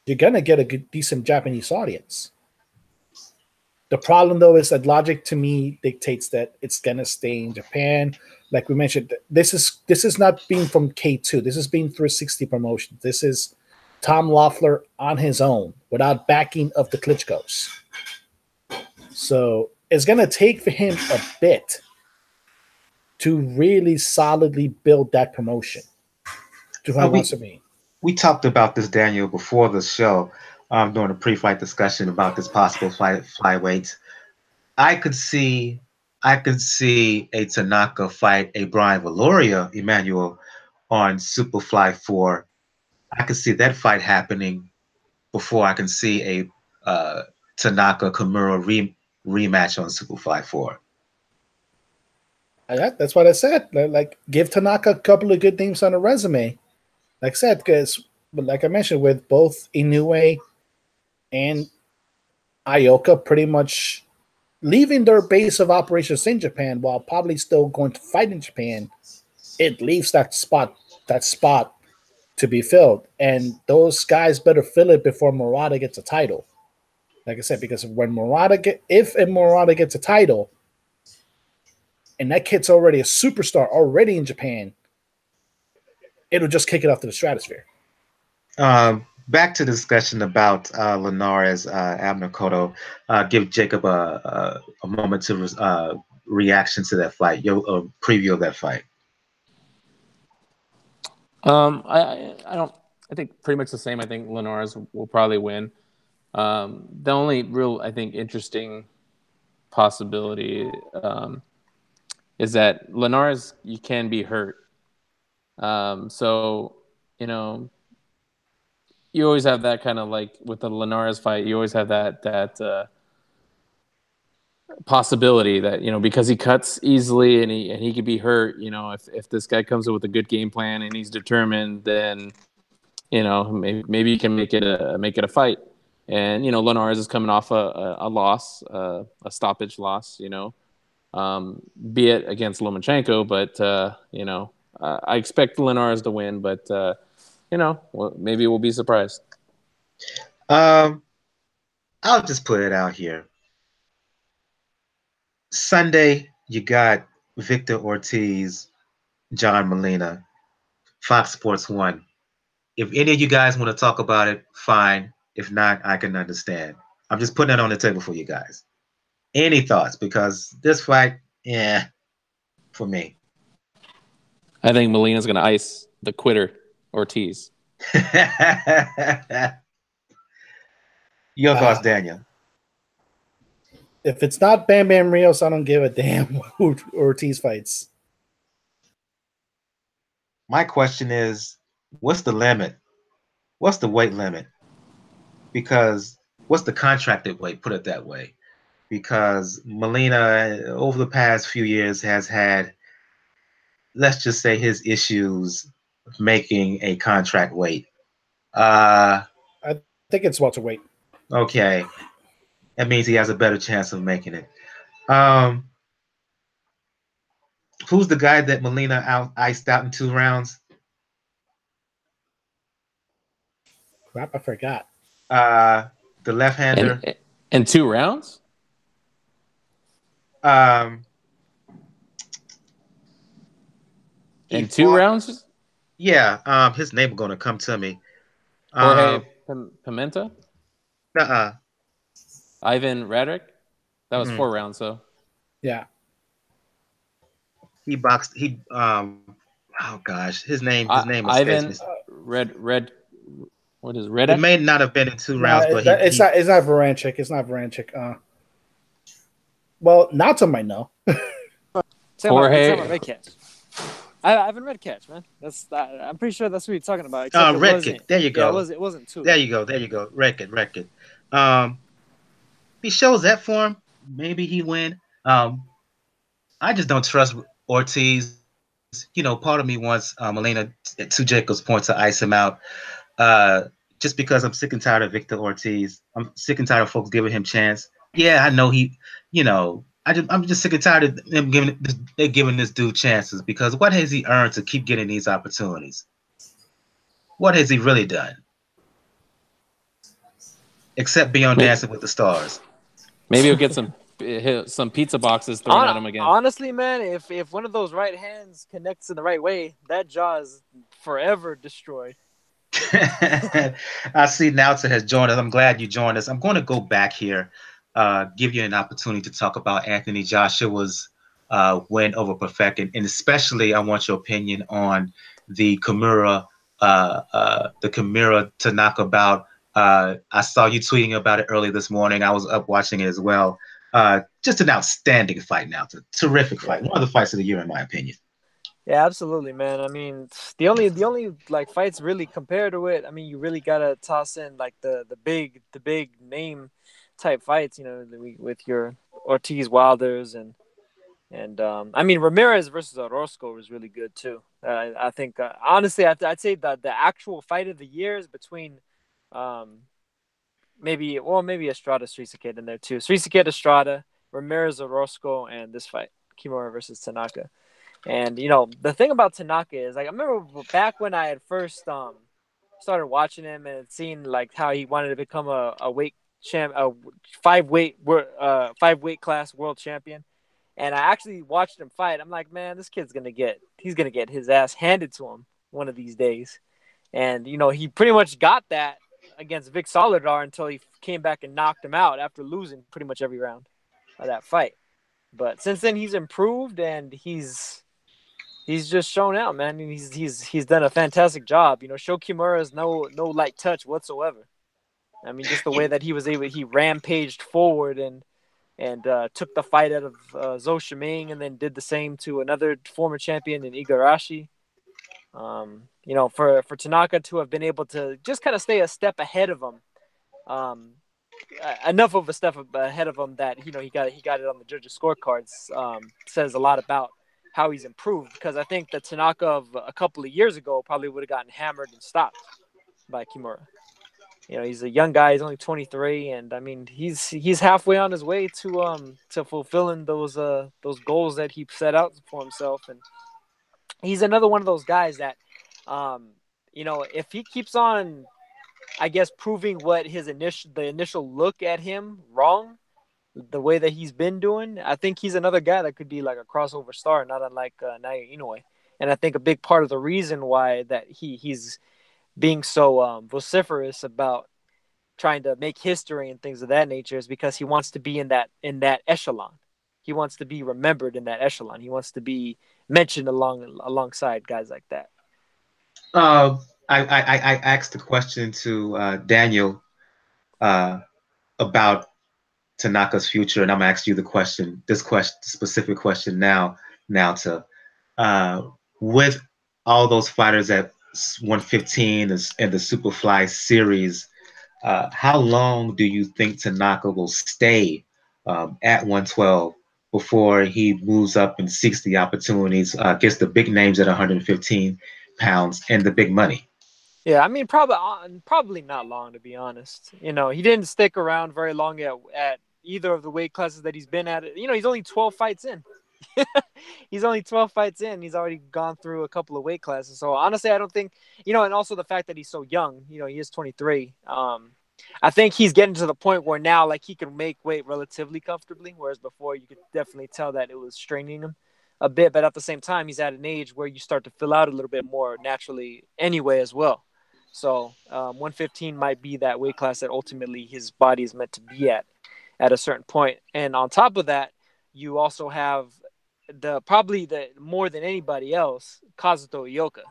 you're gonna get a decent Japanese audience. The problem, though, is that logic to me dictates that it's gonna stay in Japan. Like we mentioned, this is not being from K2. This is being 360 Promotions. This is Tom Loeffler on his own without backing of the Klitschko's. So it's gonna take for him a bit to really solidly build that promotion to who he wants to be. We talked about this, Daniel, before the show, during a pre-fight discussion about this possible flyweight. I could see a Tanaka fight a Brian Valoria, Emmanuel, on Superfly 4. I could see that fight happening before I can see a Tanaka Kimura rematch on Superfly 4. That's what I said. Like, give Tanaka a couple of good names on a resume. Like I said, because, like I mentioned, with both Inoue and Ioka pretty much leaving their base of operations in Japan while probably still going to fight in Japan, it leaves that spot to be filled. And those guys better fill it before Murata gets a title. Like I said, because when Murata gets a title, and that kid's already a superstar already in Japan, it'll just kick it off to the stratosphere. Back to the discussion about Linares, Abner, Cotto. Give Jacob a moment to reaction to that fight, your preview of that fight. I think pretty much the same. I think Linares will probably win. The only real, I think, interesting possibility is that Linares, you can be hurt. So, you always have that kind of, like with the Linares fight, you always have that possibility that, because he cuts easily and he could be hurt. If this guy comes up with a good game plan and he's determined, then maybe you can make it a fight. And Linares is coming off a loss, a stoppage loss. Be it against Lomachenko, but I expect Linares to win, but maybe we'll be surprised. I'll just put it out here. Sunday, you got Victor Ortiz, John Molina, Fox Sports 1. If any of you guys want to talk about it, fine. If not, I can understand. I'm just putting it on the table for you guys. Any thoughts? Because this fight, for me. I think Molina's going to ice the quitter Ortiz. Your thoughts, Daniel? If it's not Bam Bam Rios, I don't give a damn who Ortiz fights. My question is, what's the limit? What's the weight limit? Because what's the contracted weight? Put it that way. Because Molina, over the past few years, has had, let's just say, his issues making a contract weight. I think it's welterweight. Okay. That means he has a better chance of making it. Who's the guy that Molina iced out in 2 rounds? Crap, I forgot. The left-hander. In 2 rounds? In 2 rounds? Yeah. His name is going to come to me. Jorge Pimenta? Ivan Radrick? That was 4 rounds, though. Yeah. He boxed. Oh gosh, his name escapes Ivan me. Red. What is Red? It may not have been in 2 rounds, but it's not Varanchik. It's not Varanchik. Well, Nato might know. Jorge Red Catch. Ivan Red Catch, man. I'm pretty sure that's what you're talking about. Redkit. There you go. Yeah, it wasn't 2. There you go. Redkit. He shows that form. Maybe he win. I just don't trust Ortiz. Part of me wants Molina, to Jacob's point, to ice him out. Just because I'm sick and tired of Victor Ortiz. I'm sick and tired of folks giving him chance. Yeah, I know I'm just sick and tired of them giving this dude chances, because what has he earned to keep getting these opportunities? What has he really done? Except be on Dancing with the Stars. Maybe he'll get some pizza boxes thrown at him again. Honestly, man, if one of those right hands connects in the right way, that jaw is forever destroyed. I see Nauta has joined us. I'm glad you joined us. I'm going to go back here, give you an opportunity to talk about Anthony Joshua's win over Povetkin, and especially I want your opinion on the Kimura Tanaka bout. I saw you tweeting about it early this morning. I was up watching it as well. Just an outstanding fight, now. It's a terrific fight. One of the fights of the year, in my opinion. Yeah, absolutely, man. I mean, the only like fights really compared to it. I mean, you really gotta toss in like the big name type fights. With your Ortiz Wilders and I mean Ramirez versus Orozco was really good too. I think honestly, I'd say that the actual fight of the year is between maybe Estrada Srisaket in there too. Srisaket Estrada, Ramirez Orozco, and this fight, Kimura versus Tanaka. And the thing about Tanaka is, like, I remember back when I had first started watching him and seeing like how he wanted to become a five weight class world champion. And I actually watched him fight. I'm like, man, this kid's gonna get his ass handed to him one of these days. And he pretty much got that against Vic Solidar until he came back and knocked him out after losing pretty much every round of that fight. But since then, he's improved and he's just shown out, man. And he's done a fantastic job. Sho Kimura is no light touch whatsoever. I mean, just the way that he rampaged forward and took the fight out of Zhou Shiming, and then did the same to another former champion in Igarashi. For Tanaka to have been able to just kind of stay a step ahead of him, enough of a step ahead of him that he got it on the judges' scorecards, says a lot about how he's improved. Because I think the Tanaka of a couple of years ago probably would have gotten hammered and stopped by Kimura. He's a young guy. He's only 23, and I mean he's halfway on his way to fulfilling those goals that he set out for himself. And he's another one of those guys that, if he keeps on, I guess, proving what the initial look at him wrong, the way that he's been doing, I think he's another guy that could be like a crossover star, not unlike Naoya Inoue. And I think a big part of the reason why that he's being so vociferous about trying to make history and things of that nature is because he wants to be in that echelon. He wants to be remembered in that echelon. He wants to be mentioned alongside guys like that. I asked the question to Daniel about Tanaka's future, and I'm gonna ask you this specific question now. Now to with all those fighters at 115 and the Superfly series, how long do you think Tanaka will stay at 112 before he moves up and seeks the opportunities, gets the big names at 115 pounds and the big money? Yeah, I mean, probably not long, to be honest. You know, he didn't stick around very long at either of the weight classes that he's been at. You know, he's only 12 fights in. He's only 12 fights in. He's already gone through a couple of weight classes. So honestly, I don't think, you know, and also the fact that he's so young, you know, he is 23. I think he's getting to the point where now, like, he can make weight relatively comfortably, whereas before you could definitely tell that it was straining him a bit. But at the same time, he's at an age where you start to fill out a little bit more naturally anyway as well. So 115 might be that weight class that ultimately his body is meant to be at a certain point. And on top of that, you also have probably more than anybody else, Kazuto Ioka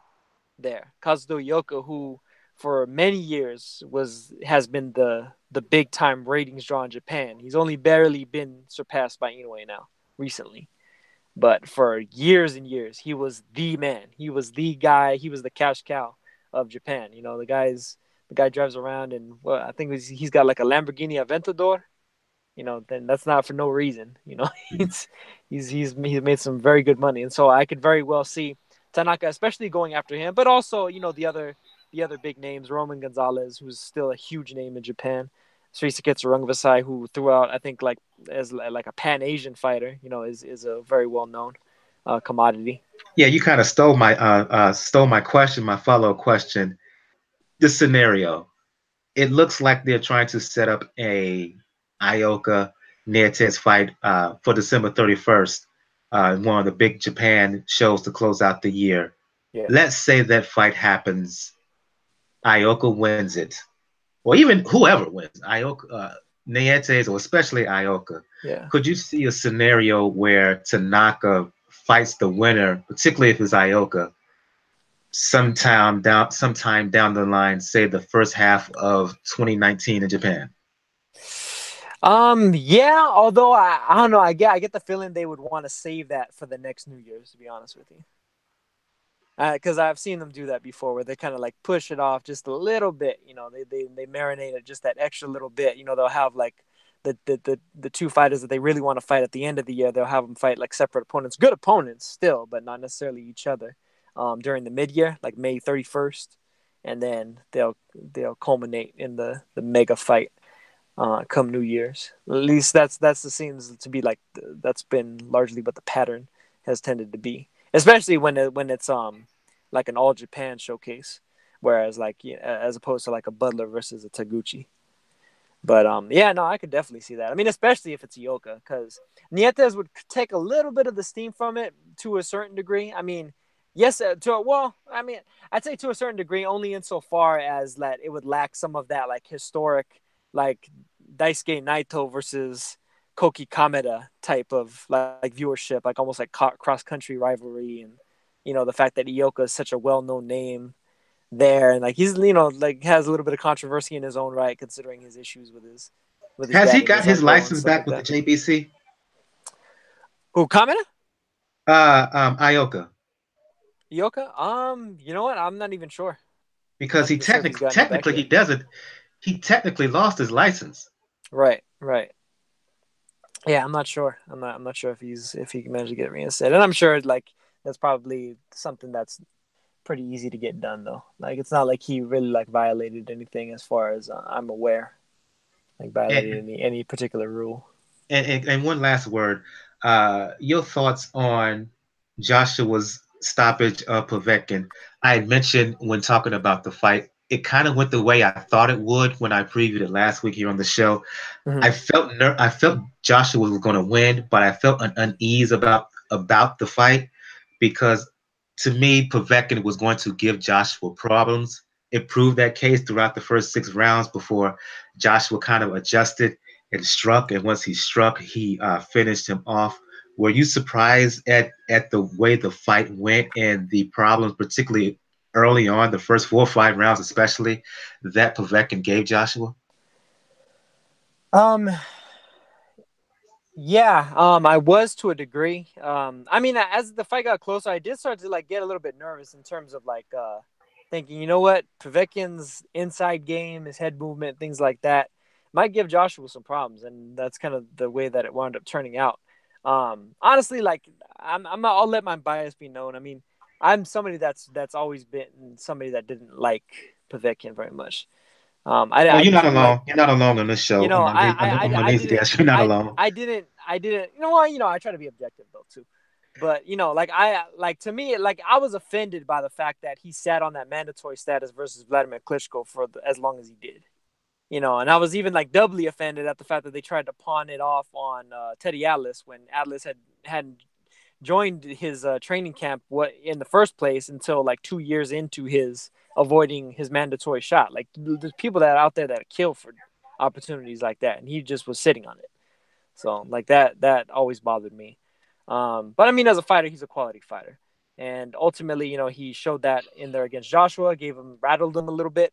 there. Kazuto Ioka, who for many years has been the big time ratings draw in Japan. He's only barely been surpassed by Inoue now recently. But for years and years, he was the man. He was the guy. He was the cash cow of Japan. You know, the guy drives around and, well, I think he's got like a Lamborghini Aventador. You know, then that's not for no reason. You know, he's made some very good money, and so I could very well see Tanaka, especially going after him, but also, you know, the other big names, Roman Gonzalez, who's still a huge name in Japan, Srisuke Tsurungvasai, who throughout, I think, like as like a Pan-Asian fighter, you know, is a very well known commodity. Yeah, you kind of stole my question, my follow-up question. The scenario. It looks like they're trying to set up a Ioka Nietes fight for December 31st, one of the big Japan shows to close out the year. Yeah. Let's say that fight happens, Ioka wins it, or even whoever wins, Ioka, Nietes, or especially Ioka. Yeah. Could you see a scenario where Tanaka fights the winner, particularly if it's Ioka, sometime down the line, say the first half of 2019 in Japan? Yeah, although I don't know, I get the feeling they would want to save that for the next New Year's, to be honest with you. Because I've seen them do that before, where they kind of like push it off just a little bit. You know, they marinate it just that extra little bit. You know, they'll have like the two fighters that they really want to fight at the end of the year. They'll have them fight like separate opponents, good opponents still, but not necessarily each other. During the mid-year, like May 31st, and then they'll culminate in the mega fight come New Year's. At least that's the seems to be like that's been largely what the pattern has tended to be, especially when it's like an all Japan showcase, whereas like as opposed to like a Butler versus a Taguchi. But yeah, no, I could definitely see that. I mean, especially if it's Ioka, because Nietes would take a little bit of the steam from it to a certain degree. I mean, yes, I mean, I'd say to a certain degree, only insofar as that it would lack some of that like historic, like Daisuke Naito versus Koki Kameda type of like viewership, like almost like cross country rivalry, and you know the fact that Ioka is such a well known name there, and like he's, you know, like has a little bit of controversy in his own right, considering his issues with his Has dad he and got his license back like with the JBC? Who, Kameda? Ioka. Ioka? You know what? I'm not even sure. Because he technically lost his license. Right. Yeah, I'm not sure. I'm not sure if he managed to get reinstated. And I'm sure like that's probably something that's pretty easy to get done though. Like it's not like he really like violated anything as far as I'm aware. Like violated any particular rule. And one last word. Your thoughts on Joshua's stoppage of Povetkin. I had mentioned when talking about the fight, it kind of went the way I thought it would when I previewed it last week here on the show. Mm-hmm. I felt Joshua was going to win, but I felt an unease about the fight because to me, Povetkin was going to give Joshua problems. It proved that case throughout the first 6 rounds before Joshua kind of adjusted and struck. And once he struck, he finished him off were you surprised at the way the fight went and the problems, particularly early on, the first 4 or 5 rounds, especially that Povetkin gave Joshua? Yeah, I was to a degree. I mean, as the fight got closer, I did start to like get a little bit nervous in terms of like thinking, you know what, Povetkin's inside game, his head movement, things like that, might give Joshua some problems, and that's kind of the way that it wound up turning out. Honestly, like I'll let my bias be known. I mean, I'm somebody that's always been somebody that didn't like Povetkin very much. Oh, I you're not do like. alone. You're not alone on this You show. know, I'm on these didn't, guys. You're not alone. I didn't, you know what, I try to be objective though too, but like like to me, like I was offended by the fact that he sat on that mandatory status versus Vladimir Klitschko for as long as he did, and I was even like doubly offended at the fact that they tried to pawn it off on Teddy Atlas when Atlas hadn't joined his training camp in the first place until like 2 years into his avoiding his mandatory shot. Like there's people that are out there that kill for opportunities like that, and he just was sitting on it. So like that always bothered me. But I mean, as a fighter, he's a quality fighter, and ultimately, he showed that in there against Joshua, rattled him a little bit.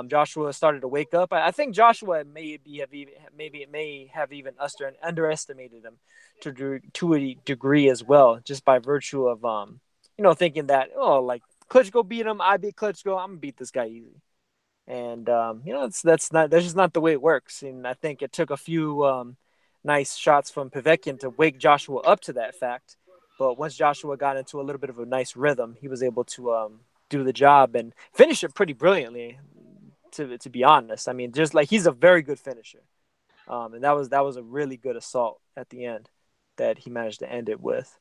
Joshua started to wake up. I think Joshua may have even underestimated him to a degree as well, just by virtue of thinking that like Klitschko beat him, I beat Klitschko, I'm gonna beat this guy easy. And that's just not the way it works. And I think it took a few nice shots from Povetkin to wake Joshua up to that fact. But once Joshua got into a little bit of a nice rhythm, he was able to do the job and finish it pretty brilliantly. To be honest, I mean, just like he's a very good finisher, and that was a really good assault at the end that he managed to end it with.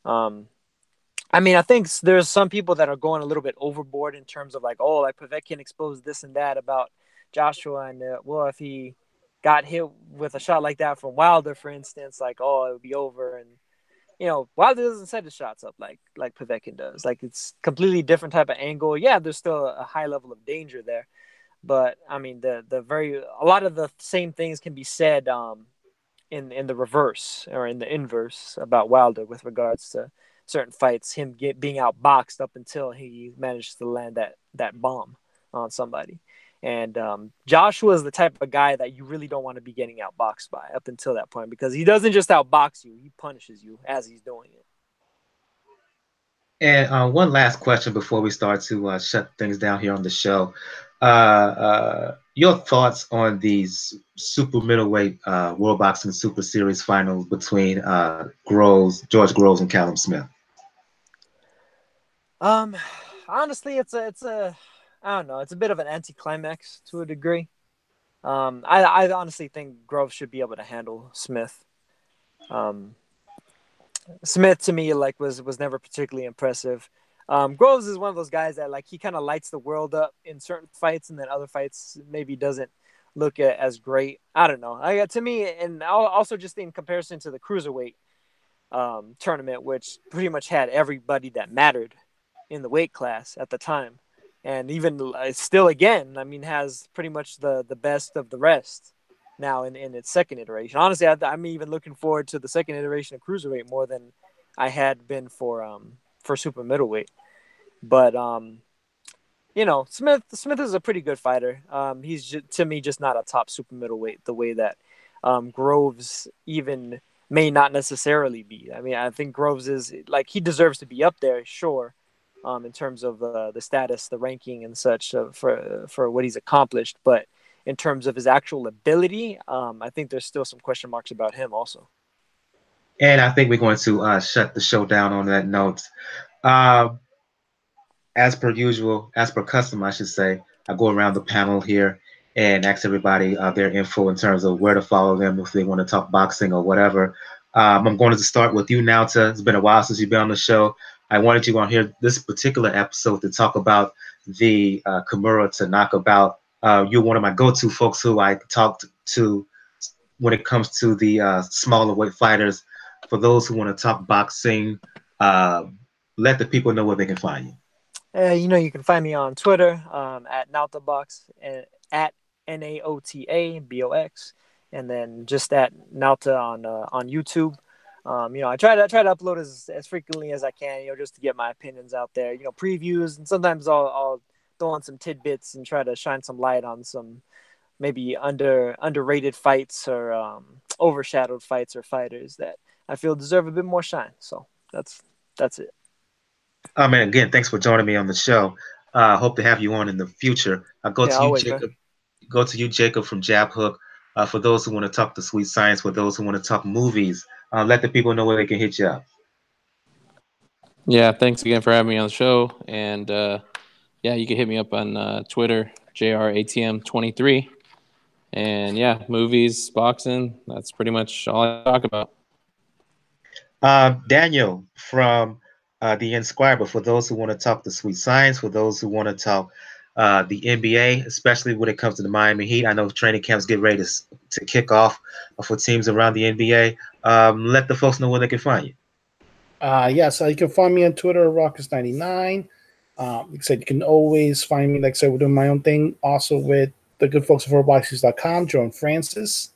I mean, I think there's some people that are going a little bit overboard in terms of like, like Povetkin exposed this and that about Joshua, and if he got hit with a shot like that from Wilder, for instance, like, it would be over. And Wilder doesn't set his shots up like Povetkin does. Like it's completely different type of angle. Yeah, there's still a high level of danger there, but I mean, a lot of the same things can be said in the reverse or in the inverse about Wilder with regards to certain fights, him being outboxed up until he managed to land that bomb on somebody. And Joshua is the type of guy that you really don't want to be getting outboxed by up until that point, because he doesn't just outbox you, he punishes you as he's doing it. And one last question before we start to shut things down here on the show. Your thoughts on these super middleweight World Boxing Super Series finals between George Groves and Callum Smith? Honestly, it's a I don't know, it's a bit of an anticlimax to a degree. I honestly think Groves should be able to handle Smith. Smith to me was never particularly impressive. Groves is one of those guys that he kind of lights the world up in certain fights, and then other fights maybe doesn't look as great. I don't know. To me, and also just in comparison to the cruiserweight tournament, which pretty much had everybody that mattered in the weight class at the time, and even still again, I mean, has pretty much the best of the rest now in its second iteration. Honestly, I'm even looking forward to the second iteration of cruiserweight more than I had been for super middleweight. But Smith is a pretty good fighter. He's to me just not a top super middleweight the way that Groves even may not necessarily be. I mean, I think Groves is he deserves to be up there, sure, in terms of the status, the ranking, and such for what he's accomplished. But in terms of his actual ability, I think there's still some question marks about him also. And I think we're going to shut the show down on that note. As per usual, as per custom, I should say, I go around the panel here and ask everybody their info in terms of where to follow them if they want to talk boxing or whatever. I'm going to start with you, Nauta. It's been a while since you've been on the show. I wanted you on here this particular episode to talk about the Kimura Tanaka bout. You're one of my go-to folks who I talked to when it comes to the smaller weight fighters. For those who want to talk boxing, let the people know where they can find you. You can find me on Twitter at NautaBox, at NaotaBox, and then just at Nauta on YouTube. I try to upload as frequently as I can, just to get my opinions out there, previews, and sometimes I'll throw on some tidbits and try to shine some light on some maybe underrated fights or overshadowed fights or fighters that I feel deserve a bit more shine. So that's it. Oh man, again, thanks for joining me on the show. Hope to have you on in the future. I'll go to you, always, Jacob. man. Go to you, Jacob, from Jab Hook. For those who want to talk the sweet science, for those who want to talk movies, let the people know where they can hit you up. Yeah, thanks again for having me on the show. And yeah, you can hit me up on Twitter, JRATM23. And yeah, movies, boxing, that's pretty much all I talk about. Daniel from the Inscriber, for those who want to talk the sweet science, for those who want to talk the NBA, especially when it comes to the Miami Heat. I know training camps get ready to kick off for teams around the NBA. Let the folks know where they can find you. So you can find me on Twitter, Raucus99. Like I said, you can always find me, like I said, we're doing my own thing also with the good folks at ForBoxers.com, Joe and Francis.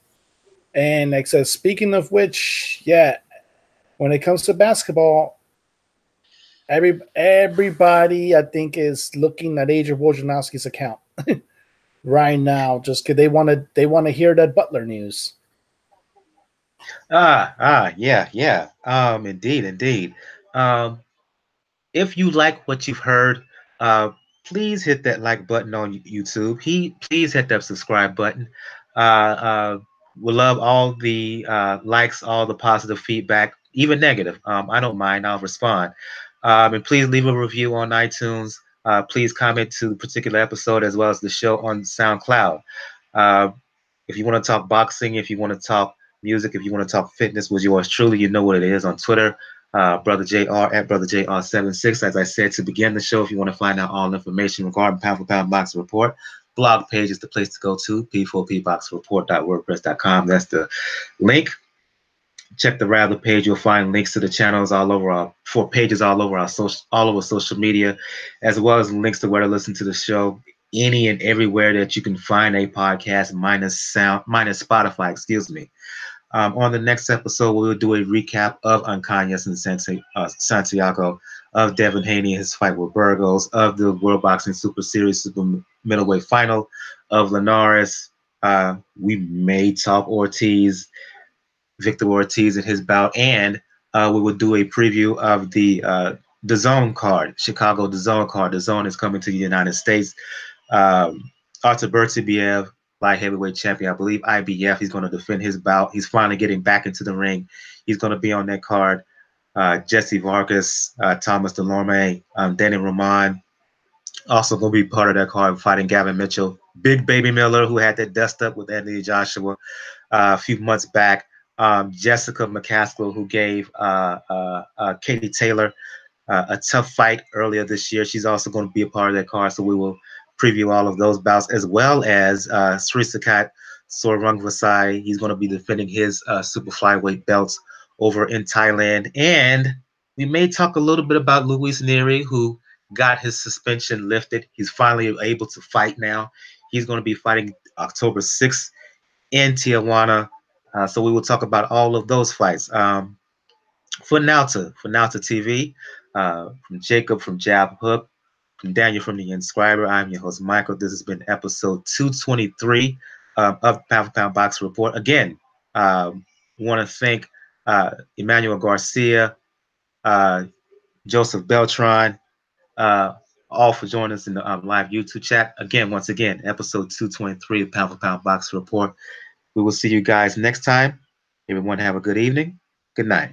And like I said, speaking of which, when it comes to basketball, everybody I think is looking at Adrian Wojnarowski's account right now, just because they want to hear that Butler news. Yeah. Indeed. If you like what you've heard, please hit that like button on YouTube. Please hit that subscribe button. We love all the likes, all the positive feedback, even negative. I don't mind. I'll respond. And please leave a review on iTunes. Please comment to the particular episode as well as the show on SoundCloud. If you want to talk boxing, if you want to talk music, if you want to talk fitness with yours truly, you know what it is on Twitter. Brother JR at Brother JR76. As I said to begin the show, if you want to find out all information regarding Pound for Pound Boxing Report, blog page is the place to go to, p4pboxingreport.wordpress.com. That's the link. Check the Rather page. You'll find links to the channels all over our 4 pages all over social media, as well as links to where to listen to the show any and everywhere that you can find a podcast, minus Spotify. Excuse me. On the next episode, we'll do a recap of Ancajas and Santiago, of Devin Haney and his fight with Burgos, of the World Boxing Super Series Super Middleweight Final, of Linares. We may talk Victor Ortiz and his bout, and we will do a preview of the DAZN card, Chicago DAZN card. DAZN is coming to the United States. Artur Beterbiev, light heavyweight champion, I believe IBF. He's going to defend his bout. He's finally getting back into the ring. He's going to be on that card. Jesse Vargas, Thomas Delorme, Danny Roman, also going to be part of that card, fighting Gavin Mitchell. Big Baby Miller, who had that dust up with Anthony Joshua a few months back. Jessica McCaskill, who gave Katie Taylor a tough fight earlier this year. She's also going to be a part of that card, so we will preview all of those bouts, as well as Srisakat Sorangvasai. He's going to be defending his super flyweight belts over in Thailand. And we may talk a little bit about Luis Nery, who got his suspension lifted. He's finally able to fight now. He's going to be fighting October 6th in Tijuana. So we will talk about all of those fights. For Nauta TV, from Jacob from Jab Hook, from Daniel from the Inscriber, I'm your host, Michael. This has been episode 223 of Pound for Pound Boxing Report. Again, want to thank Emmanuel Garcia, Joseph Beltran, all for joining us in the live YouTube chat. Again, once again, episode 223 of Pound for Pound Boxing Report. We will see you guys next time. Everyone have a good evening. Good night.